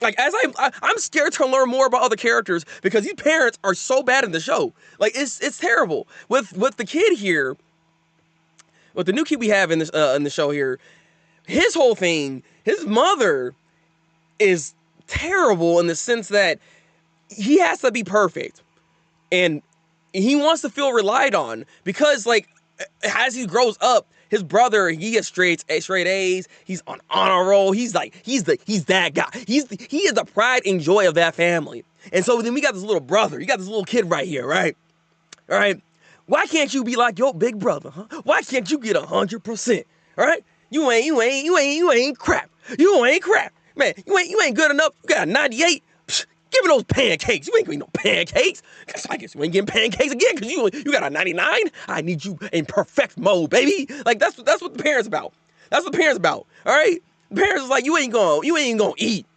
Speaker 1: Like, as I'm scared to learn more about other characters because these parents are so bad in the show. Like, it's terrible. With the kid here, with the new kid we have in the show here, his whole thing, his mother is terrible in the sense that he has to be perfect. And he wants to feel relied on because, like, as he grows up, his brother, he gets straight A's. He's on honor roll. He's that guy. He is the pride and joy of that family. And so then we got this little brother. You got this little kid right here, right? All right. Why can't you be like your big brother, huh? Why can't you get 100%? All right? You ain't crap. You ain't crap, man. You ain't good enough. You got a 98. Psh, give me those pancakes. You ain't getting no pancakes. I guess you ain't getting pancakes again because you got a 99. I need you in perfect mode, baby. Like, that's what the parents about. That's what the parents about. All right. The parents is like, you ain't gonna eat.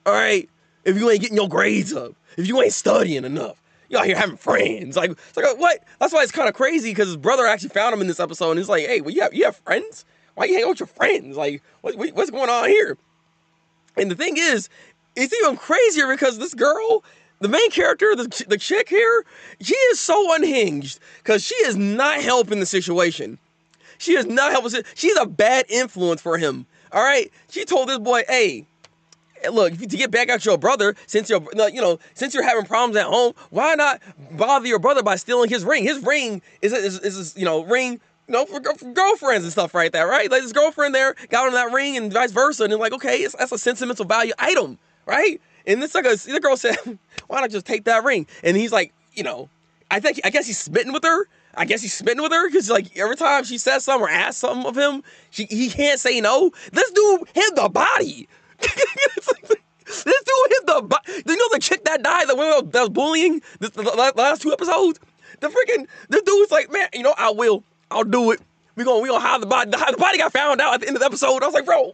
Speaker 1: All right. If you ain't getting your grades up, if you ain't studying enough. You out here having friends. Like, it's like, what? That's why it's kind of crazy because his brother actually found him in this episode and he's like, hey, well, you have friends? Why you hang out with your friends? Like, what's going on here? And the thing is, it's even crazier because this girl, the main character, the chick here, she is so unhinged because she is not helping the situation. She is not helping. She's a bad influence for him. All right? She told this boy, hey, look, to get back at your brother, since you're having problems at home, why not bother your brother by stealing his ring? His ring is ring, for girlfriends and stuff right there, right? Like, his girlfriend there got him that ring and vice versa, and it's like, okay, that's a sentimental value item, right? And it's like the girl said, why not just take that ring? And he's like, I guess he's smitten with her. I guess he's smitten with her because, like, every time she says something or asks something of him, he can't say no. This dude hit the body. This dude hit the body. You know the chick that died, that was bullying the last 2 episodes? This dude's like, man, I'll do it. We gonna hide the body. The body got found out at the end of the episode. I was like, bro,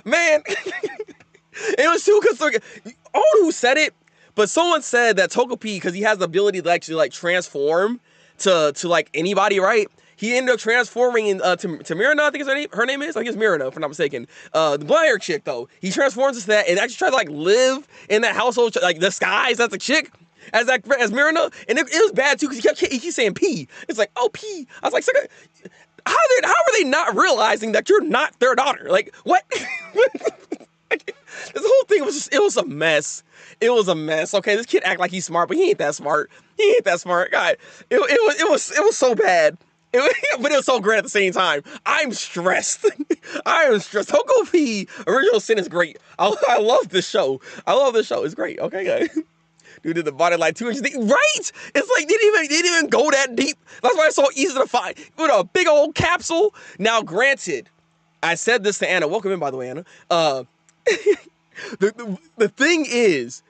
Speaker 1: man. It was too because I don't know who said it, but someone said that Togepi, because he has the ability to actually, like, transform to like anybody, right? He ended up transforming to Mirna, I think her name is. I think it's Mirna, if I'm not mistaken. The blonde hair chick, though. He transforms into that and actually tries to, like, live in that household, like, disguise as a chick, as Mirna. And it was bad, too, because he keeps saying P. It's like, oh, P. I was like, how are they not realizing that you're not their daughter? Like, what? This whole thing it was a mess. It was a mess. Okay, this kid act like he's smart, but he ain't that smart. God, it was so bad. But it was so great at the same time. I'm stressed. I am stressed. Togepi Original Sin is great. I love this show. It's great. Okay, guys. Dude did the body like 2 inches deep. Right? It's like they didn't even go that deep. That's why it's so easy to find. With a big old capsule. Now, granted, I said this to Anna. Welcome in, by the way, Anna. The thing is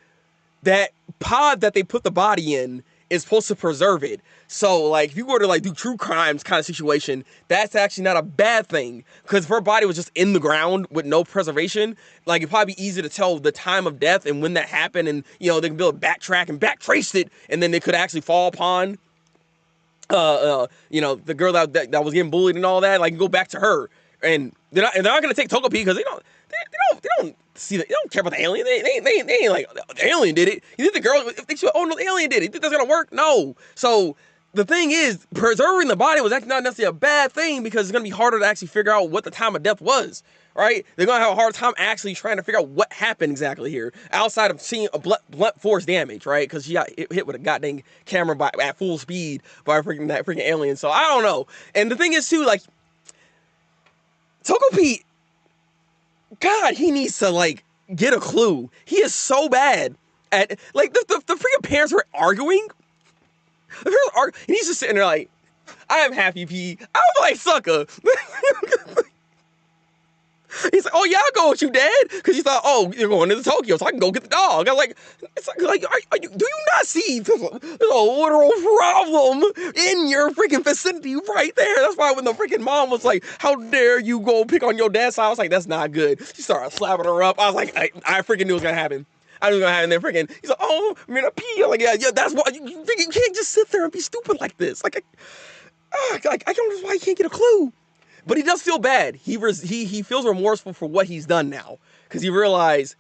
Speaker 1: that pod that they put the body in is supposed to preserve it. So, like, if you were to, like, do true crimes kind of situation, that's actually not a bad thing. Because if her body was just in the ground with no preservation, like, it'd probably be easy to tell the time of death and when that happened. And, they can build a backtrack and backtrace it. And then they could actually fall upon, the girl that was getting bullied and all that. Like, go back to her. And they're not going to take Togepi because they don't see that. They don't care about the alien. They ain't like, the alien did it. You think the girl, oh no, the alien did it. You think that's going to work? No. So, the thing is, preserving the body was actually not necessarily a bad thing because it's going to be harder to actually figure out what the time of death was, right? They're going to have a hard time actually trying to figure out what happened exactly here, outside of seeing a blunt force damage, right? Because she got hit with a goddamn camera at full speed by that freaking alien. So, I don't know. And the thing is, too, like, Togepi, God, he needs to, like, get a clue. He is so bad at, like, the freaking parents were arguing. And he's just sitting there like, I am happy, P. I'm like, sucker. He's like, oh yeah, I'll go with you, Dad. Because he thought, oh, you're going to Tokyo, so I can go get the dog. I'm like, it's like do you not see there's a literal problem in your freaking vicinity right there? That's why when the freaking mom was like, how dare you go pick on your dad's side, I was like, that's not good. She started slapping her up. I was like, I freaking knew it was going to happen. I knew it was going to happen. Then freaking, he's like, oh, I'm going to pee. I'm like, yeah, that's why. You can't just sit there and be stupid like this. Like, I don't know why he can't get a clue. But he does feel bad. He feels remorseful for what he's done now. Because he realized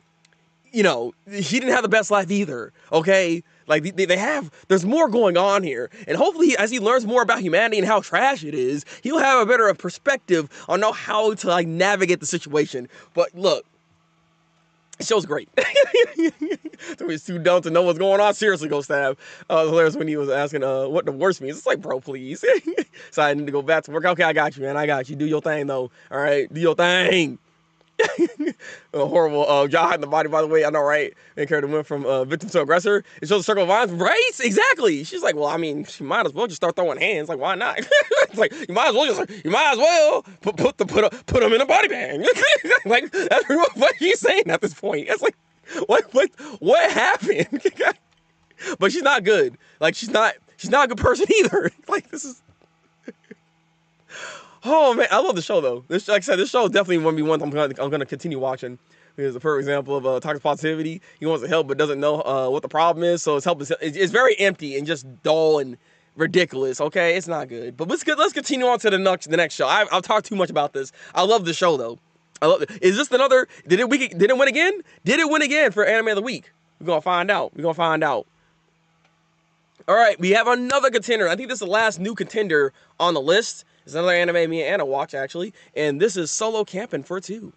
Speaker 1: you know, he didn't have the best life either, okay? Like, there's more going on here. And hopefully, as he learns more about humanity and how trash it is, he'll have a better perspective on how to, like, navigate the situation. But look, the show's great. He's too dumb to know what's going on. Seriously, go stab. It was hilarious when he was asking what the worst means. It's like, bro, please. So I need to go back to work. Okay, I got you, man. I got you. Do your thing, though. All right? Do your thing. A horrible job in the body, by the way. I know, right? And character went from victim to aggressor. It shows a circle of violence, right? Exactly. She's like, well, I mean, she might as well just start throwing hands. Like, why not? It's like, you might as well put them in a body bag. Like, that's what she's saying at this point. It's like, what happened? But she's not good. Like, she's not a good person either. Like, this is. Oh man, I love the show though. This, like I said, this show is definitely one be one I'm gonna continue watching. It's a perfect example of toxic positivity. He wants to help but doesn't know what the problem is, so it's very empty and just dull and ridiculous. Okay, it's not good. But let's continue on to the next show. I've talked too much about this. I love the show though. I love it. Is this another? Did it win again? Did it win again for Anime of the Week? We're gonna find out. All right, we have another contender. I think this is the last new contender on the list. It's another anime me and Anna watch, actually. And this is Solo Camping for 2.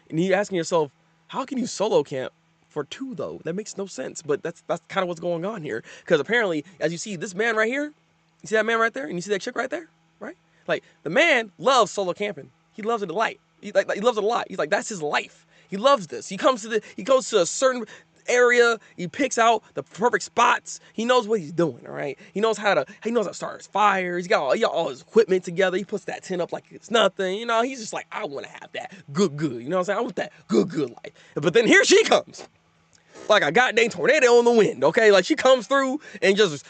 Speaker 1: And you're asking yourself, how can you solo camp for 2, though? That makes no sense. But that's kind of what's going on here. Because apparently, as you see this man right here, you see that man right there? And you see that chick right there? Right? Like, the man loves solo camping. He loves it a lot. He loves it a lot. He's like, that's his life. He loves this. He goes to a certain area, he picks out the perfect spots. He knows what he's doing, all right? He knows how to start his fires. He got all his equipment together. He puts that tent up like it's nothing. You know, he's just like, I want to have that good. You know what I'm saying? I want that good life. But then here she comes. Like a goddamn tornado in the wind, okay? Like she comes through and it was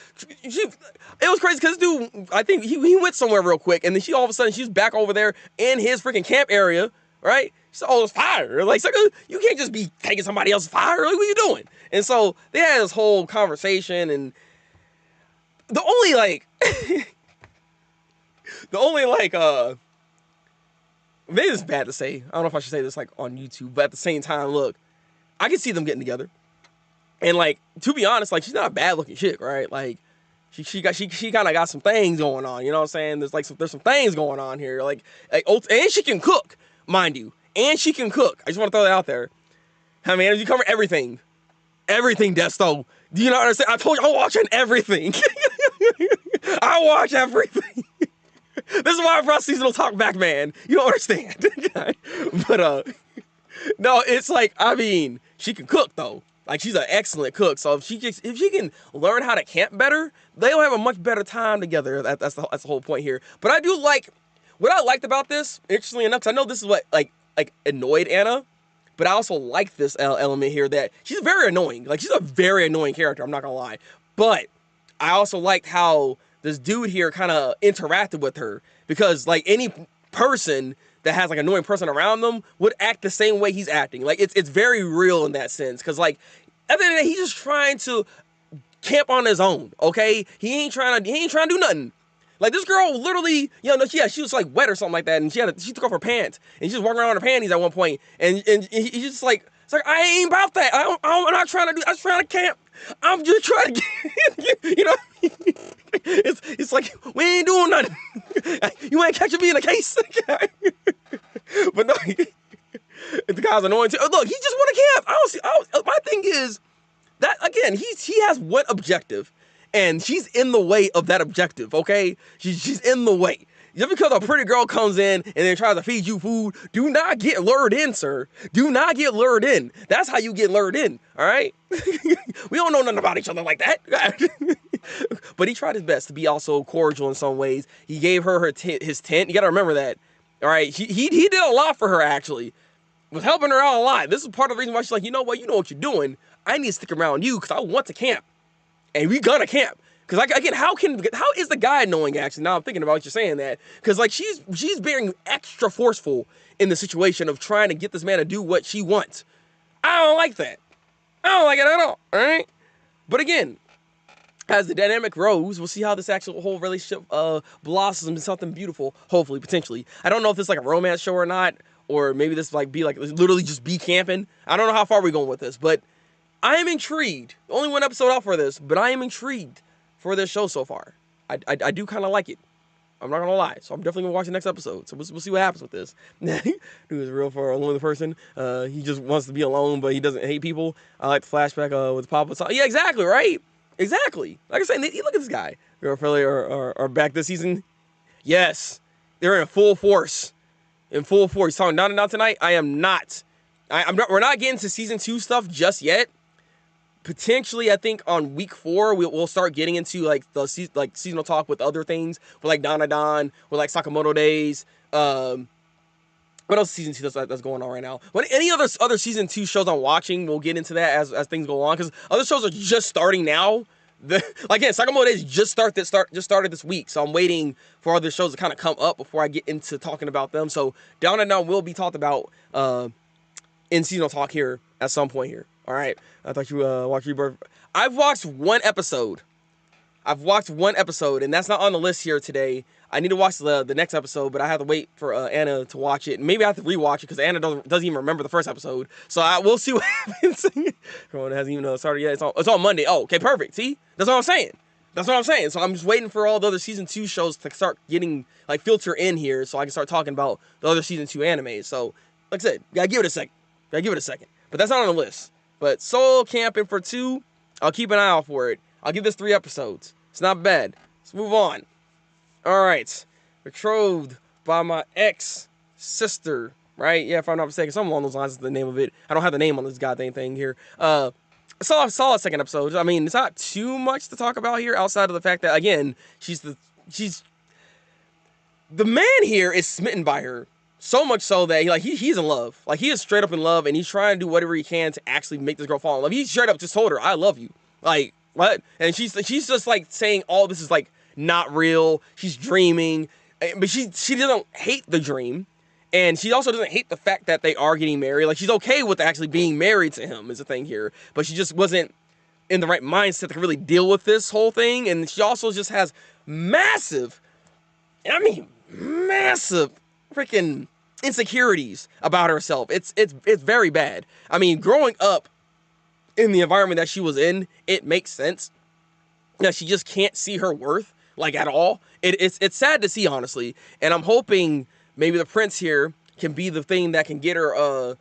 Speaker 1: crazy because this dude, I think he went somewhere real quick and then all of a sudden she's back over there in his freaking camp area, right? She's all this fire. Like, you can't just be taking somebody else's fire. Like, what are you doing? And so they had this whole conversation and the only maybe it's bad to say. I don't know if I should say this like on YouTube, but at the same time, look, I can see them getting together. And like, to be honest, like she's not a bad looking chick, right? Like she kind of got some things going on, you know what I'm saying? There's some things going on here. Like and she can cook, mind you. And she can cook. I just want to throw that out there. I mean, you cover everything. Everything, Desto. Do you not understand? I told you I'm watching everything. I watch everything. This is why I brought seasonal talk back, man. You don't understand. But no, it's like, I mean, she can cook though. Like she's an excellent cook. So if she can learn how to camp better, they'll have a much better time together. That's the whole point here. But I do like what I liked about this, interestingly enough, because I know this is what like annoyed Anna, but I also like this element here that she's very annoying. Like she's a very annoying character, I'm not gonna lie. But I also liked how this dude here kind of interacted with her, because like any person that has like an annoying person around them would act the same way he's acting. Like it's very real in that sense, because like at the end of the day, he's just trying to camp on his own. Okay, he ain't trying to do nothing. Like this girl literally, you know, she was like wet or something like that, and she took off her pants, and she was walking around in her panties at one point, and he's just like, it's like, I ain't about that. I'm not trying to do. I'm trying to camp. I'm just trying to get, you know. It's like we ain't doing nothing. You ain't catching me in a case. But no, the guy's annoying too. Look, he just want to camp. My thing is that again, he has what objective? And she's in the way of that objective, okay? She's in the way. Just because a pretty girl comes in and then tries to feed you food, do not get lured in, sir. Do not get lured in. That's how you get lured in, all right? We don't know nothing about each other like that. But he tried his best to be also cordial in some ways. He gave her his tent. You got to remember that, all right? He did a lot for her, actually. Was helping her out a lot. This is part of the reason why she's like, you know what you're doing. I need to stick around you because I want to camp. And we gonna camp. Because again, how is the guy annoying, actually? Now I'm thinking about you saying that. Because like she's being extra forceful in the situation of trying to get this man to do what she wants. I don't like that. I don't like it at all. Alright? But again, as the dynamic grows, we'll see how this actual whole relationship blossoms into something beautiful, hopefully, potentially. I don't know if it's like a romance show or not, or maybe this like be like literally just be camping. I don't know how far we're going with this, but I am intrigued. Only one episode out for this, but I am intrigued for this show so far. I do kind of like it. I'm not gonna lie, so I'm definitely gonna watch the next episode. So we'll see what happens with this. Dude is real for a lonely person. He just wants to be alone, but he doesn't hate people. I like the flashback with Papa. So, yeah, exactly, right? Exactly. Like I said, look at this guy. Girl Philly are back this season. Yes, they're in full force. In full force. Talking down and down tonight. I am not. I'm not. We're not getting to season 2 stuff just yet. Potentially, I think on week 4 we'll start getting into like the seasonal talk with other things, with like Don, with like Sakamoto Days. What else season 2 that's going on right now? Any other season 2 shows I'm watching, we'll get into that as things go on, because other shows are just starting now. Again, Sakamoto Days just started this week, so I'm waiting for other shows to kind of come up before I get into talking about them. So Down and Down will be talked about in seasonal talk here at some point here. All right, I thought you watched Rebirth. I've watched one episode. And that's not on the list here today. I need to watch the next episode, but I have to wait for Anna to watch it. Maybe I have to rewatch it because Anna doesn't even remember the first episode. So we'll see what happens. Corona hasn't even started yet. It's on Monday. Oh, okay, perfect. See, that's what I'm saying. So I'm just waiting for all the other season 2 shows to start getting like filter in here, so I can start talking about the other season 2 animes. So, like I said, gotta give it a second. But that's not on the list. But Soul Camping for 2, I'll keep an eye out for it. I'll give this 3 episodes. It's not bad. Let's move on. All right. Betrothed by my ex-sister, right? Yeah, if I'm not mistaken. Something along those lines is the name of it. I don't have the name on this goddamn thing here. I saw a second episode. I mean, it's not too much to talk about here outside of the fact that, again, the man here is smitten by her. So much so that he's in love. Like, he is straight up in love, and he's trying to do whatever he can to actually make this girl fall in love. He straight up just told her, "I love you." Like, what? And she's just like saying all this is like not real. She's dreaming, but she doesn't hate the dream, and she also doesn't hate the fact that they are getting married. Like, she's okay with actually being married to him is the thing here, but she just wasn't in the right mindset to really deal with this whole thing. And she also just has massive freaking insecurities about herself. It's very bad. I mean, growing up in the environment that she was in, it makes sense that she just can't see her worth like at all. It's sad to see, honestly, and I'm hoping maybe the prince here can be the thing that can get her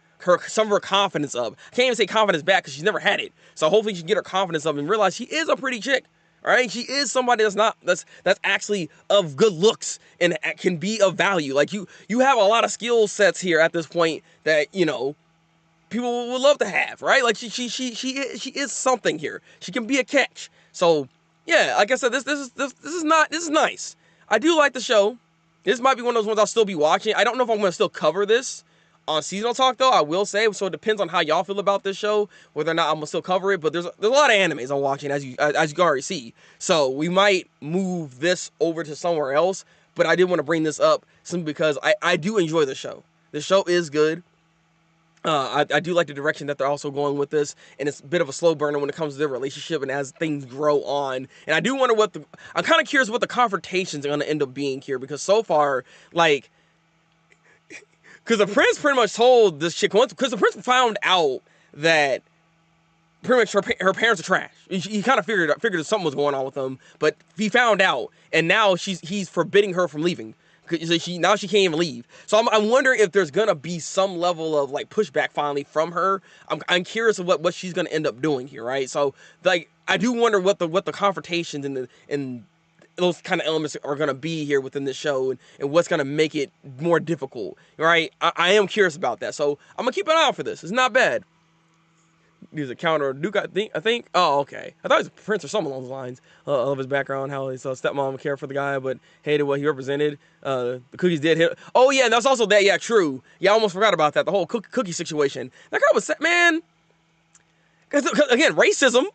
Speaker 1: some of her confidence up. I can't even say confidence back because she's never had it. So hopefully she can get her confidence up and realize she is a pretty chick. All right, she is somebody that's actually of good looks and can be of value. Like, you have a lot of skill sets here at this point that, you know, people would love to have, right? Like, she is something here. She can be a catch. So yeah, like I said, this is nice. I do like the show. This might be one of those ones I'll still be watching. I don't know if I'm gonna still cover this on seasonal talk, though. I will say, so it depends on how y'all feel about this show, whether or not I'm gonna still cover it. But there's a lot of animes I'm watching, as you can already see. So we might move this over to somewhere else. But I did want to bring this up simply because I do enjoy the show. The show is good. I do like the direction that they're also going with this, and it's a bit of a slow burner when it comes to their relationship and as things grow on. And I do wonder I'm kind of curious what the confrontations are going to end up being here, because so far, like, because the prince pretty much told this chick once, because the prince found out that pretty much her parents are trash. He kind of figured that something was going on with them, but he found out, and now he's forbidding her from leaving. Now she can't even leave. So I'm wondering if there's gonna be some level of like pushback finally from her. I'm curious of what she's gonna end up doing here, right? So like I do wonder what the confrontations and those kind of elements are gonna be here within the show, and what's gonna make it more difficult, right? I am curious about that. So I'm gonna keep an eye out for this. It's not bad. He's a counter Duke, I think. Oh, okay. I thought he was a prince or something along those lines. I love his background, how his stepmom cared for the guy, but hated what he represented. The cookies did hit. Oh, yeah, and that's also that. Yeah, true. Yeah, I almost forgot about that. The whole cookie situation. That guy was, man. Because again, racism.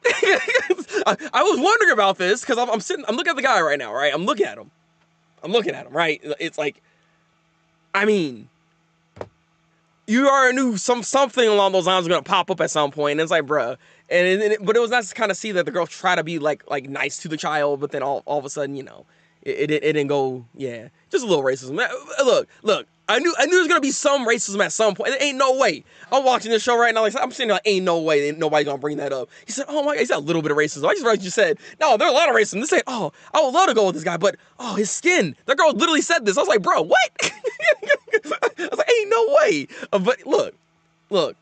Speaker 1: I was wondering about this because I'm looking at the guy right now, right? I'm looking at him, right? It's like, I mean, you already knew something along those lines was gonna pop up at some point, and it's like, bruh. But it was nice to kind of see that the girl try to be like nice to the child, but then all of a sudden, you know, it didn't go. Yeah, just a little racism. Look. I knew there's gonna be some racism at some point. There ain't no way. I'm watching this show right now. Like I'm sitting there, like, ain't no way. Ain't nobody gonna bring that up. He said, "Oh my God," he said a little bit of racism. I just realized you said, "No, there's a lot of racism." This ain't. Oh, I would love to go with this guy, but oh, his skin. The girl literally said this. I was like, bro, what? I was like, ain't no way. But look.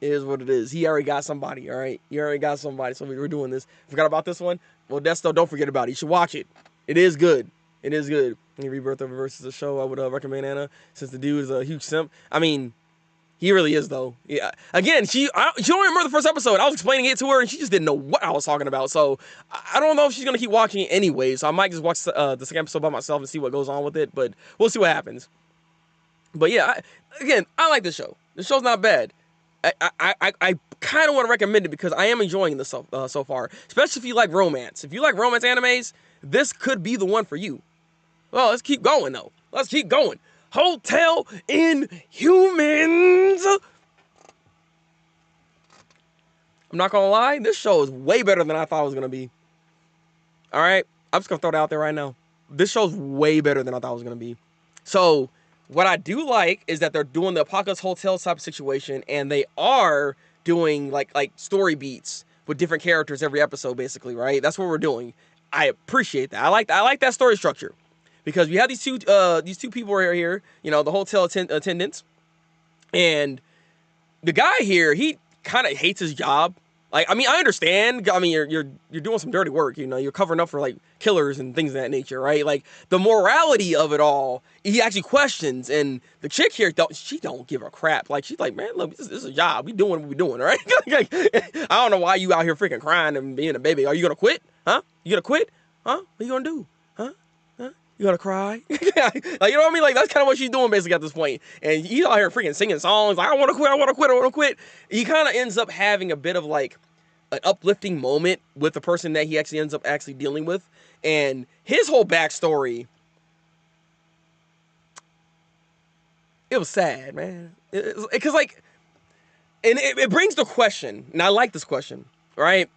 Speaker 1: It is what it is. He already got somebody. All right, he already got somebody. So we were doing this. Forgot about this one. Well, that's still. Don't forget about it. You should watch it. It is good. It is good. Rebirth of versus the show. I would recommend Anna since the dude is a huge simp. I mean, he really is though. Yeah. Again, she don't remember the first episode. I was explaining it to her and she just didn't know what I was talking about. So I don't know if she's gonna keep watching it anyway. So I might just watch the second episode by myself and see what goes on with it. But we'll see what happens. But yeah, I like the show. The show's not bad. I kind of want to recommend it because I am enjoying this so far. Especially if you like romance. If you like romance animes, this could be the one for you. Well, let's keep going, though. Let's keep going. Hotel Inhumans. I'm not going to lie. This show is way better than I thought it was going to be. All right? I'm just going to throw it out there right now. This show's way better than I thought it was going to be. So, what I do like is that they're doing the Apocalypse Hotel type of situation, and they are doing, like story beats with different characters every episode, basically, right? That's what we're doing. I appreciate that. I like that story structure. Because we have these two people right here, you know, the hotel attendants, and the guy here, he kind of hates his job. Like, I mean, I understand. I mean, you're doing some dirty work, you know. You're covering up for like killers and things of that nature, right? Like the morality of it all, he actually questions. And the chick here, she don't give a crap. Like she's like, man, look, this is a job. We doing what we doing, right? I don't know why you out here freaking crying and being a baby. Are you gonna quit? Huh? You gonna quit? Huh? What you gonna do? Huh? You gonna cry? Like, you know what I mean? Like, that's kind of what she's doing basically at this point. And he's out here freaking singing songs. Like, I want to quit, I want to quit, I want to quit. He kind of ends up having a bit of like an uplifting moment with the person that he actually ends up dealing with. And his whole backstory, it was sad, man. Because like, and it brings the question, and I like this question, right?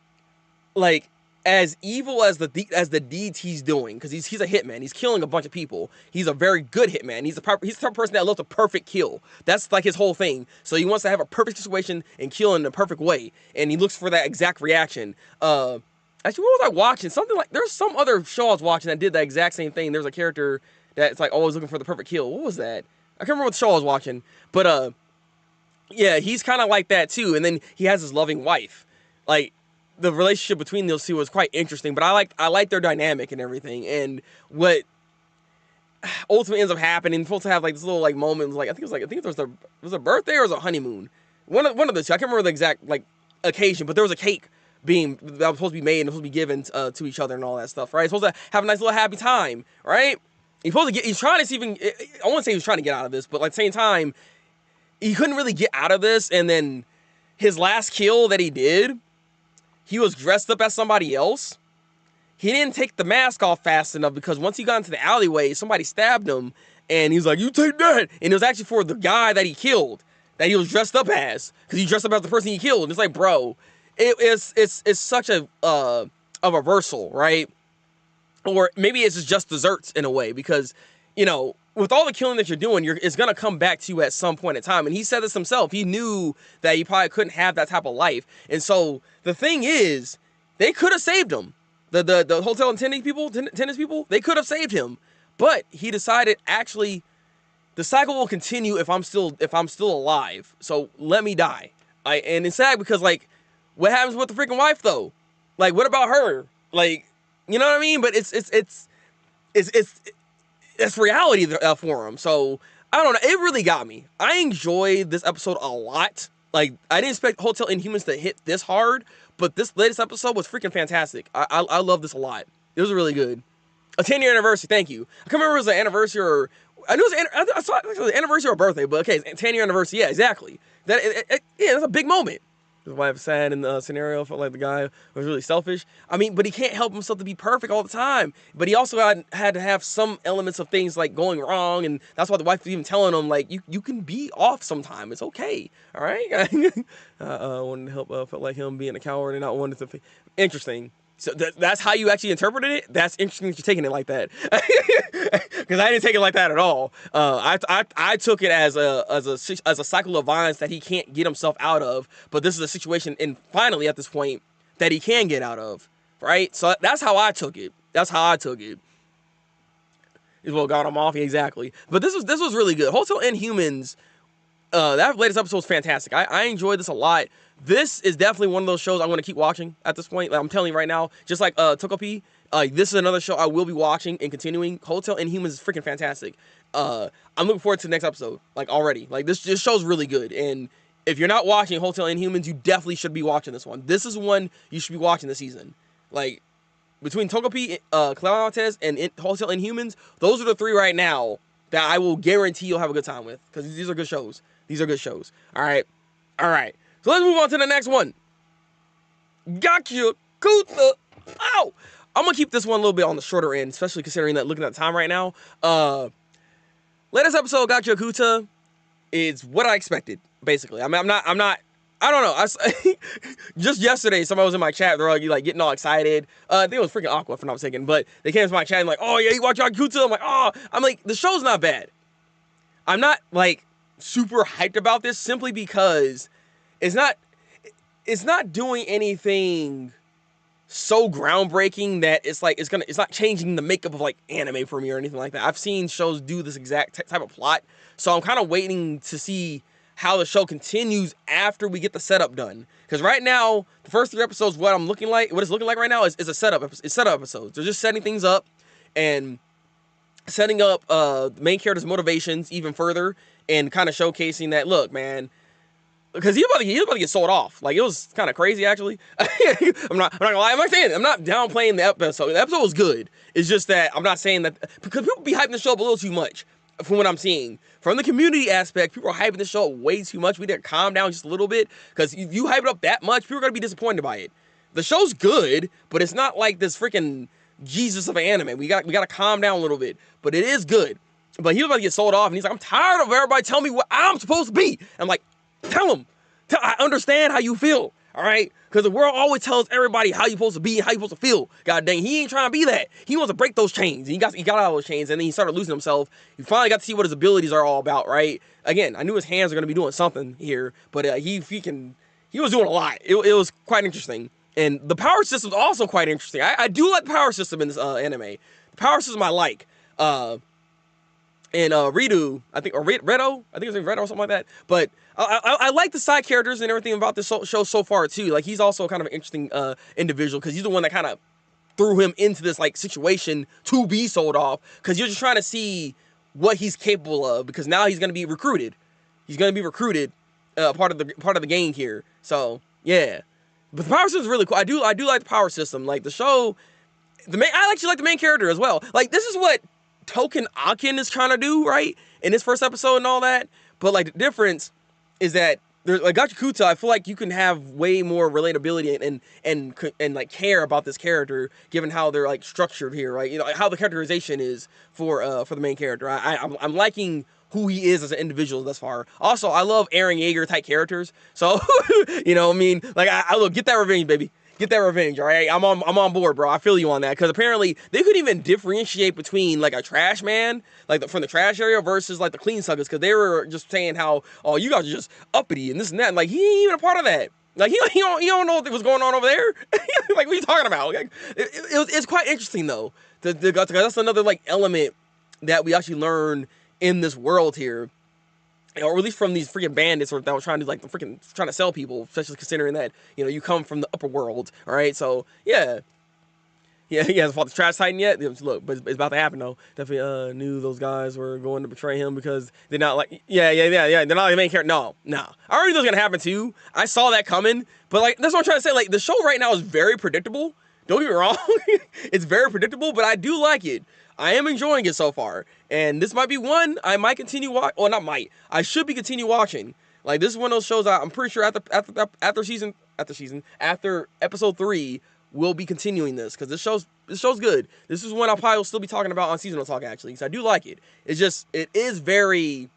Speaker 1: Like, as evil as the deeds he's doing, because he's a hitman, he's killing a bunch of people. He's a very good hitman. He's the type of person that loves a perfect kill. That's like his whole thing. So he wants to have a perfect situation and kill in a perfect way, and he looks for that exact reaction. Actually, what was I watching? Something like there's some other show I was watching that did that exact same thing. There's a character that's like always looking for the perfect kill. What was that? I can't remember what show I was watching, but yeah, he's kind of like that too. And then he has his loving wife, like. The relationship between those two was quite interesting, but I like their dynamic and everything. And what ultimately ends up happening, you're supposed to have like this little like moments, like I think it was a birthday or it was a honeymoon. One of the two. I can't remember the exact like occasion, but there was a cake that was supposed to be made and supposed to be given to each other and all that stuff, right? Supposed to have a nice little happy time, right? He's trying to see I wouldn't say he was trying to get out of this, but like at the same time, he couldn't really get out of this. And then his last kill that he did, he was dressed up as somebody else. He didn't take the mask off fast enough because once he got into the alleyway, somebody stabbed him. And he was like, you take that. And it was actually for the guy that he killed, that he was dressed up as. Because he dressed up as the person he killed. And it's like, bro, it's such a reversal, right? Or maybe it's just desserts in a way. Because, you know, with all the killing that you're doing, it's going to come back to you at some point in time. And he said this himself. He knew that he probably couldn't have that type of life. And so the thing is, they could have saved him. The hotel attendants people, they could have saved him. But he decided, actually, the cycle will continue if I'm still alive. So let me die. And it's sad because, like, what happens with the freaking wife, though? Like, what about her? Like, you know what I mean? But it's reality for him. So, I don't know. It really got me. I enjoyed this episode a lot. Like, I didn't expect Hotel Inhumans to hit this hard, but this latest episode was freaking fantastic. I love this a lot. It was really good. A 10-year anniversary, thank you. I can't remember if it was an anniversary or... I knew I saw it was an anniversary or a birthday, but okay, 10-year anniversary, yeah, exactly. Yeah, that's a big moment. His wife sad in the scenario, felt like the guy was really selfish. I mean, but he can't help himself to be perfect all the time. But he also had to have some elements of things like going wrong, and that's why the wife was even telling him, like, you can be off sometime. It's okay, all right? Wanted to help, felt like him being a coward and not wanting to... Interesting. So that's how you actually interpreted it. That's interesting that you're taking it like that, because I didn't take it like that at all. I took it as a cycle of violence that he can't get himself out of. But this is a situation, and finally at this point, that he can get out of. Right. So that's how I took it. That's how I took it. Is what got him off, exactly. But this was really good. Hotel Inhumans. That latest episode was fantastic. I enjoyed this a lot. This is definitely one of those shows I'm going to keep watching at this point. Like, I'm telling you right now, just like Tokopi, this is another show I will be watching and continuing. Hotel Inhumans is freaking fantastic. I'm looking forward to the next episode, like, already. Like, this show's really good. And if you're not watching Hotel Inhumans, you definitely should be watching this one. This is one you should be watching this season. Like, between Tokopi, Cleantes, and Hotel Inhumans, those are the three right now that I will guarantee you'll have a good time with. Because these are good shows. These are good shows. All right. All right. So let's move on to the next one. Gachiakuta. Ow! I'm going to keep this one a little bit on the shorter end, especially considering that looking at the time right now. Latest episode, Gachiakuta, is what I expected, basically. I don't know. Just yesterday, somebody was in my chat. They're like getting all excited. I think it was freaking Aqua, if I'm not mistaken. But they came to my chat and like, oh, yeah, you watch Gachiakuta? I'm like, oh. I'm like, the show's not bad. I'm not, like, super hyped about this simply because it's not doing anything so groundbreaking that it's not changing the makeup of like anime for me or anything like that. I've seen shows do this exact type of plot, so I'm kind of waiting to see how the show continues after we get the setup done. Because right now, the first 3 episodes, what it's looking like right now is a setup. It's setup episodes. They're just setting things up and setting up the main character's motivations even further and kind of showcasing that, look, man. Because he was about to get sold off. Like, it was kind of crazy, actually. I'm not gonna lie. I'm not downplaying the episode. The episode was good. It's just that I'm not saying that, because people be hyping the show up a little too much from what I'm seeing. From the community aspect, people are hyping the show up way too much. We need to calm down just a little bit, because if you hype it up that much, people are gonna be disappointed by it. The show's good, but it's not like this freaking Jesus of an anime. We gotta calm down a little bit. But it is good. But he was about to get sold off, and he's like, I'm tired of everybody telling me what I'm supposed to be. I'm like, tell him. I understand how you feel, all right? Because the world always tells everybody how you're supposed to be and how you're supposed to feel. God dang, he ain't trying to be that. He wants to break those chains. He got out of those chains, and then he started losing himself. He finally got to see what his abilities are all about, right? Again, I knew his hands were going to be doing something here, but he was doing a lot. It was quite interesting. And the power system is also quite interesting. I do like the power system in this anime. The power system I like. And Redo, I think, or Redo, I think it's Redo or something like that. But I like the side characters and everything about this show so far too. Like, he's also kind of an interesting individual, because he's the one that kind of threw him into this like situation to be sold off. Because you're just trying to see what he's capable of, because now he's going to be recruited. He's going to be recruited, part of the gang here. So yeah, but the power system is really cool. I do like the power system. Like, the show, I actually like the main character as well. Like, this is what Token Akin is trying to do, right, in his first episode and all that. But like, the difference is that there's like Gachiakuta, I feel like you can have way more relatability and like care about this character, given how they're like structured here, right? You know, how the characterization is for the main character. I'm liking who he is as an individual thus far. Also, I love Eren Yeager type characters, so you know what I mean. Like, I look, get that revenge, baby. Get that revenge, all right? I'm on board, bro. I feel you on that, because apparently they couldn't even differentiate between like a trash man, like from the trash area, versus like the clean suckers, because they were just saying how, oh, you guys are just uppity and this and that. And, like, he ain't even a part of that. Like, he don't know what was going on over there. Like, what are you talking about? Like, it's quite interesting though. That's another like element that we actually learn in this world here. Or at least from these freaking bandits that were trying to sell people, especially considering that, you know, you come from the upper world, all right? So, yeah. Yeah, he hasn't fought the Trash Titan yet. Look, but it's about to happen, though. Definitely knew those guys were going to betray him because they're not like, yeah. They're not like the main character. No. I already knew it was going to happen, too. I saw that coming. But, like, that's what I'm trying to say. Like, the show right now is very predictable. Don't get me wrong. It's very predictable, but I do like it. I am enjoying it so far, and this might be one I might continue watching. Well, not might. I should be continue watching. Like, this is one of those shows I'm pretty sure after episode 3 we'll be continuing this, because this show's good. This is one I'll probably still be talking about on seasonal talk, actually, because I do like it. It's just, it is very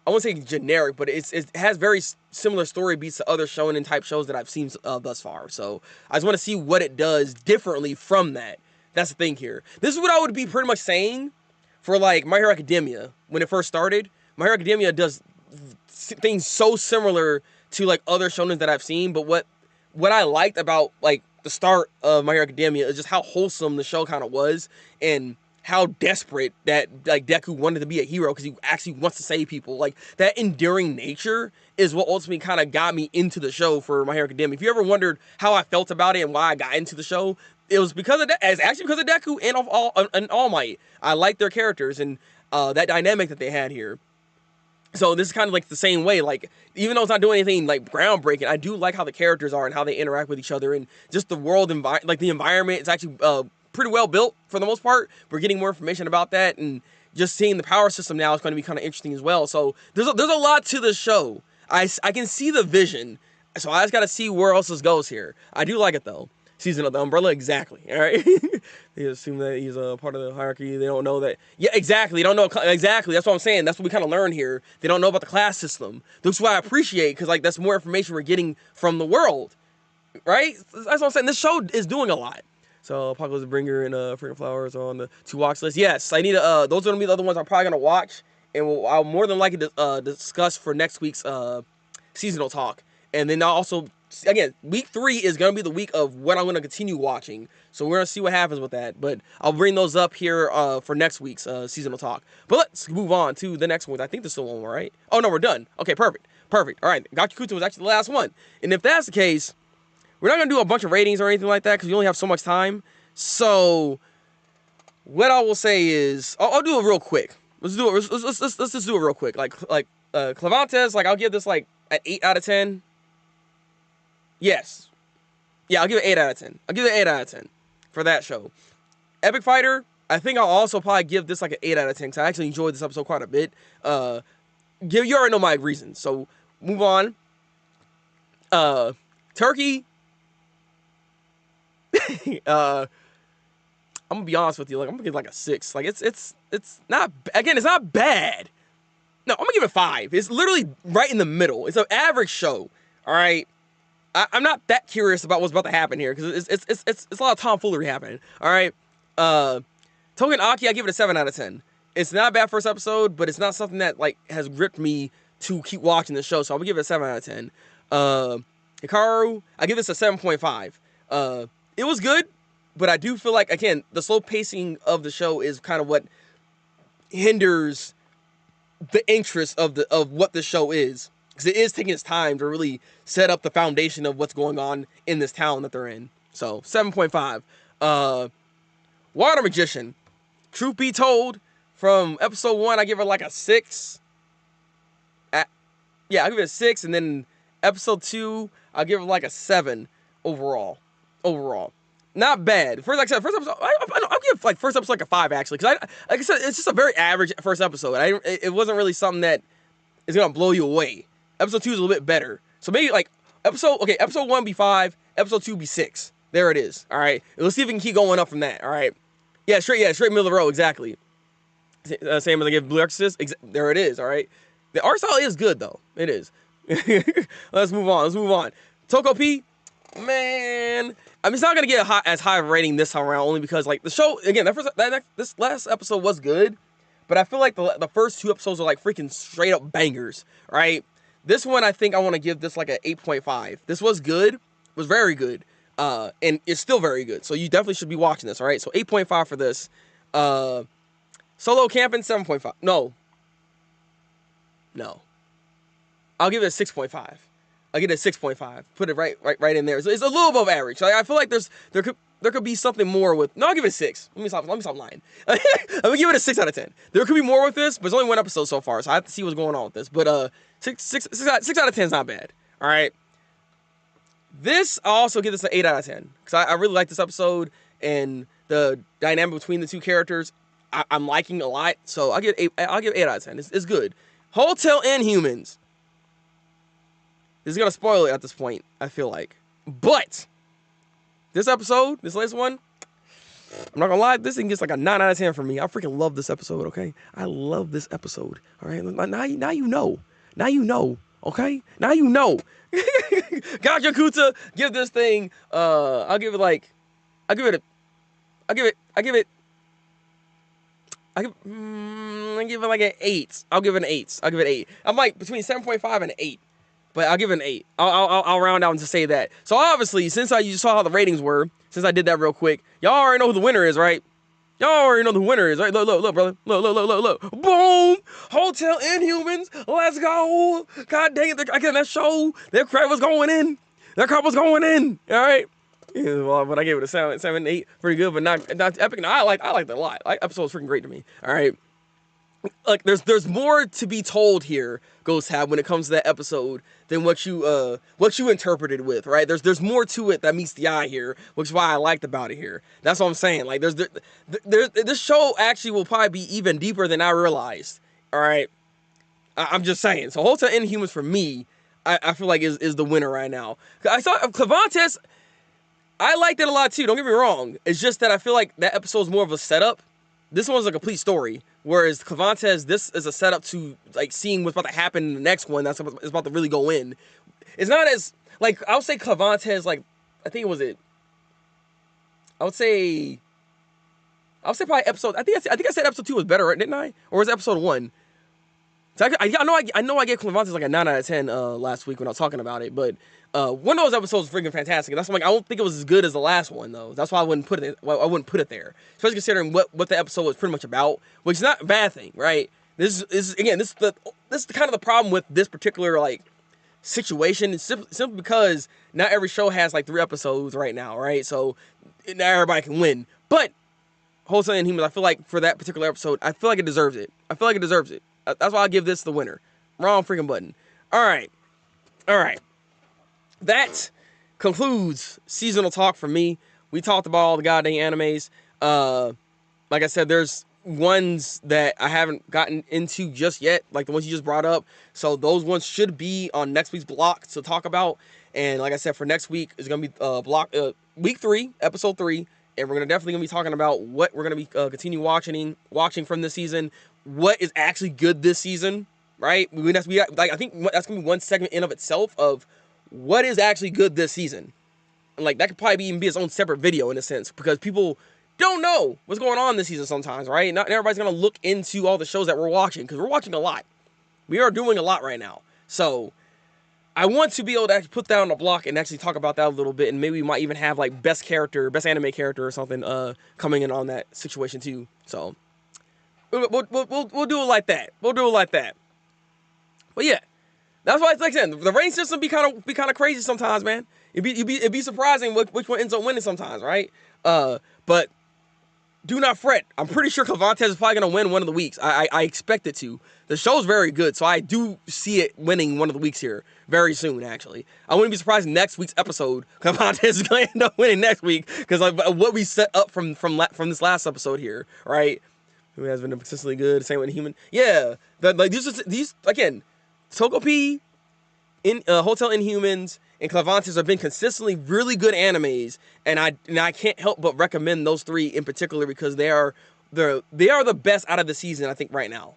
Speaker 1: I won't say generic, but it has very similar story beats to other shonen type shows that I've seen thus far. So I just want to see what it does differently from that. That's the thing here. This is what I would be pretty much saying for like My Hero Academia when it first started. My Hero Academia does things so similar to like other shonen that I've seen, but what I liked about like the start of My Hero Academia is just how wholesome the show kind of was, and how desperate that like Deku wanted to be a hero because he actually wants to save people. Like that enduring nature is what ultimately kind of got me into the show for My Hero Academia. If you ever wondered how I felt about it and why I got into the show, it was because of that. It's actually because of Deku and All Might. I like their characters and that dynamic that they had here. So this is kind of like the same way, like, even though it's not doing anything like groundbreaking, I do like how the characters are and how they interact with each other, and just the world, like the environment is actually pretty well built for the most part. We're getting more information about that, and just seeing the power system now is going to be kind of interesting as well. So there's a lot to the show. I can see the vision, so I just got to see where else this goes here. I do like it though. Season of the Umbrella, exactly. All right, they assume that he's a part of the hierarchy. They don't know that. Yeah, exactly. They don't know exactly. That's what I'm saying. That's what we kind of learn here. They don't know about the class system. That's why I appreciate, because like that's more information we're getting from the world, right? That's what I'm saying. This show is doing a lot. So Apocalypse Bringer and Freedom Flowers are on the to watch list. Yes, I need to. Those are gonna be the other ones I'm probably gonna watch, and I'll more than likely discuss for next week's seasonal talk. And then I'll also, again, week 3 is going to be the week of what I'm going to continue watching. So we're going to see what happens with that. But I'll bring those up here for next week's seasonal talk. But let's move on to the next one. I think there's still one more, right? Oh, no, we're done. Okay, perfect. Perfect. All right, Gachiakuta was actually the last one. And if that's the case, we're not going to do a bunch of ratings or anything like that because we only have so much time. So what I will say is, I'll do it real quick. Let's do it. Let's just do it real quick. Like Clavantes, like I'll give this like an 8 out of 10. Yes. Yeah, I'll give it 8 out of 10. I'll give it 8 out of 10 for that show. Epic Fighter, I think I'll also probably give this like an 8 out of 10 because I actually enjoyed this episode quite a bit. You already know my reasons, so move on. Turkey. I'm gonna be honest with you, like I'm gonna give like a 6. Like it's not, again, it's not bad. No, I'm gonna give it 5. It's literally right in the middle. It's an average show. All right. I'm not that curious about what's about to happen here because it's a lot of tomfoolery happening. All right, Token Aki, I give it a 7 out of 10. It's not a bad first episode, but it's not something that like has gripped me to keep watching the show. So I'm gonna give it a 7 out of 10. Hikaru, I give this a 7.5. It was good, but I do feel like, again, the slow pacing of the show is kind of what hinders the interest of what the show is. Because it is taking its time to really set up the foundation of what's going on in this town that they're in. So, 7.5. Water Magician. Truth be told, from episode 1, I give it like a 6. Yeah, I'll give it a 6. And then episode 2, I'll give it like a 7 overall. Not bad. First, like I said, first episode, I'll give like first episode like a 5 actually. Because like I said, it's just a very average first episode. It wasn't really something that is going to blow you away. Episode 2 is a little bit better. So maybe like episode 1 be 5, episode 2 be 6. There it is. All right. Let's see if we can keep going up from that. All right. Yeah, straight middle of the road. Exactly. Same as I give Blue Exorcist. There it is. All right. The art style is good though. It is. Let's move on. Toko P, man. I mean, it's not gonna get as high of a rating this time around, only because like the show again. This last episode was good, but I feel like the first 2 episodes are like freaking straight up bangers. Right. This one, I think I want to give this like an 8.5. This was good. Was very good. And it's still very good. So you definitely should be watching this, all right? So 8.5 for this. Solo Camping, 7.5. No. I'll give it a 6.5. I'll give it a 6.5. Put it right in there. So it's a little above average. So I feel like there could be something more with. No, I'll give it a 6. Let me stop lying. I'm gonna give it a 6 out of 10. There could be more with this, but it's only 1 episode so far, so I have to see what's going on with this. But 6 out of 10 is not bad. All right. This, I'll also give this an 8 out of 10 because I really like this episode and the dynamic between the 2 characters. I'm liking a lot, so I'll give 8 out of 10. It's good. Hotel Inhumans. This is gonna spoil it at this point, I feel like. But this episode, this latest one, I'm not gonna lie, this thing gets like a 9 out of 10 for me. I freaking love this episode, okay? I love this episode. All right, now you know. Now you know, okay? Now you know. Gachiakuta, give this thing, I'll give it like, I give it like an 8. I'll give it an 8. I'll give it an 8. I'm like between 7.5 and 8. But I'll give it an 8. I'll round out to say that. So obviously, since you saw how the ratings were, since I did that real quick, y'all already know who the winner is, right? Y'all already know who the winner is, right? Look, brother. Look. Boom! Hotel Inhumans. Let's go. God dang it. Again, that show, their crap was going in. Their crap was going in. All right? Yeah, well, but I gave it a 7, 8. Pretty good, but not epic. No, I liked it a lot. Like, episode was freaking great to me. All right? Like there's more to be told here, Ghost Tab, when it comes to that episode than what you interpreted with, right? There's more to it that meets the eye here, which is why I liked about it here. That's what I'm saying. Like this show actually will probably be even deeper than I realized. All right, I'm just saying. So Hotel Inhumans for me, I feel like is the winner right now. I saw Clavantes. I liked it a lot too. Don't get me wrong. It's just that I feel like that episode is more of a setup. This one's a complete story. Whereas Clavantes, this is a setup to like seeing what's about to happen in the next one. That's about to really go in. It's not as like I would say Clavantes like I think it was it. I would say probably episode. I think I said episode 2 was better, right? Didn't I? Or was it episode 1? So I know I gave Clavantes like a 9 out of 10 last week when I was talking about it, but one of those episodes was freaking fantastic. And that's like I don't think it was as good as the last one though. That's why I wouldn't put it there, especially considering what the episode was pretty much about, which is not a bad thing, right? This is kind of the problem with this particular like situation. It's simply because not every show has like 3 episodes right now, right? So not everybody can win, but Hotel Inhumans, I feel like for that particular episode, I feel like it deserves it. That's why I give this the winner. Wrong freaking button. All right. That concludes seasonal talk for me. We talked about all the goddamn animes. Like I said, there's ones that I haven't gotten into just yet, like the ones you just brought up. So those ones should be on next week's block to talk about. And like I said, for next week is gonna be week 3, episode 3. And we're definitely gonna be talking about what we're gonna be continue watching from this season. What is actually good this season, right? I think that's gonna be one segment in of itself of what is actually good this season. And like that could probably even be its own separate video in a sense, because people don't know what's going on this season sometimes, right? Not everybody's gonna look into all the shows that we're watching, because we're watching a lot. We are doing a lot right now. So I want to be able to actually put that on the block and actually talk about that a little bit, and maybe we might even have like best anime character or something coming in on that situation too. So we'll do it like that. But yeah, that's why it's like saying the rating system be kind of crazy sometimes, man. It'd be surprising which one ends up winning sometimes, right? But do not fret. I'm pretty sure Clavantes is probably gonna win one of the weeks. I expect it to. The show's very good, so I do see it winning one of the weeks here very soon. Actually, I wouldn't be surprised next week's episode Clavantes is gonna end up winning next week, because like what we set up from this last episode here, right? Who has been consistently good? Same with Human. Yeah, like these again, Togepi, Hotel Inhumans, and Clavantes have been consistently really good animes, and I can't help but recommend those 3 in particular, because they are the best out of the season, I think, right now.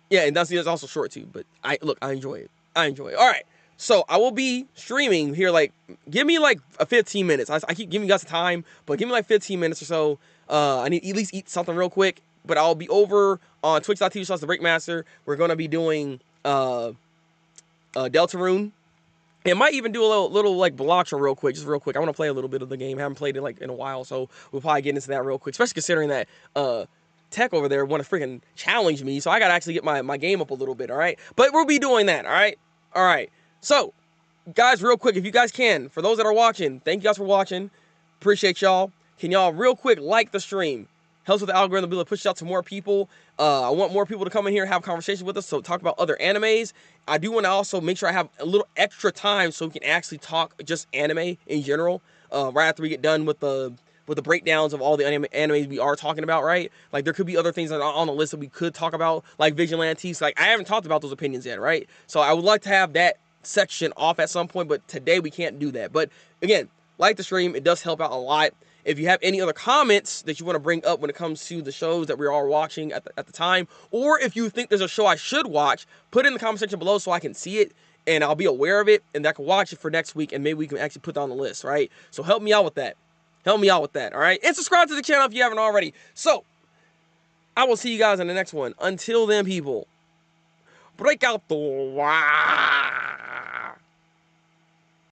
Speaker 1: Yeah, and that's also short too, but I enjoy it. All right, so I will be streaming here. Like, give me like a 15 minutes. I keep giving you guys time, but give me like 15 minutes or so. I need to at least eat something real quick, but I'll be over on twitch.tv/Thabreakmaster. We're gonna be doing Deltarune. It might even do a little like Balacha real quick. I want to play a little bit of the game. I haven't played it like in a while, so we'll probably get into that real quick. Especially considering that Tech over there want to freaking challenge me, so I gotta actually get my game up a little bit. All right, but we'll be doing that. All right. So, guys, real quick, if you guys can, for those that are watching, thank you guys for watching. Appreciate y'all. Can y'all real quick like the stream? Helps with the algorithm to be able to push it out to more people. I want more people to come in here and have conversations with us, so talk about other animes. I do want to also make sure I have a little extra time so we can actually talk just anime in general, right after we get done with the breakdowns of all the animes we are talking about, right? Like, there could be other things that are on the list that we could talk about, like Vigilantes. Like, I haven't talked about those opinions yet, right? So I would like to have that section off at some point, but today we can't do that. But again, like the stream, it does help out a lot. If you have any other comments that you want to bring up when it comes to the shows that we are watching at the time, or if you think there's a show I should watch, put it in the comment section below so I can see it and I'll be aware of it and I can watch it for next week and maybe we can actually put that on the list, right? So help me out with that. Help me out with that, all right? And subscribe to the channel if you haven't already. So, I will see you guys in the next one. Until then, people, break out the wire.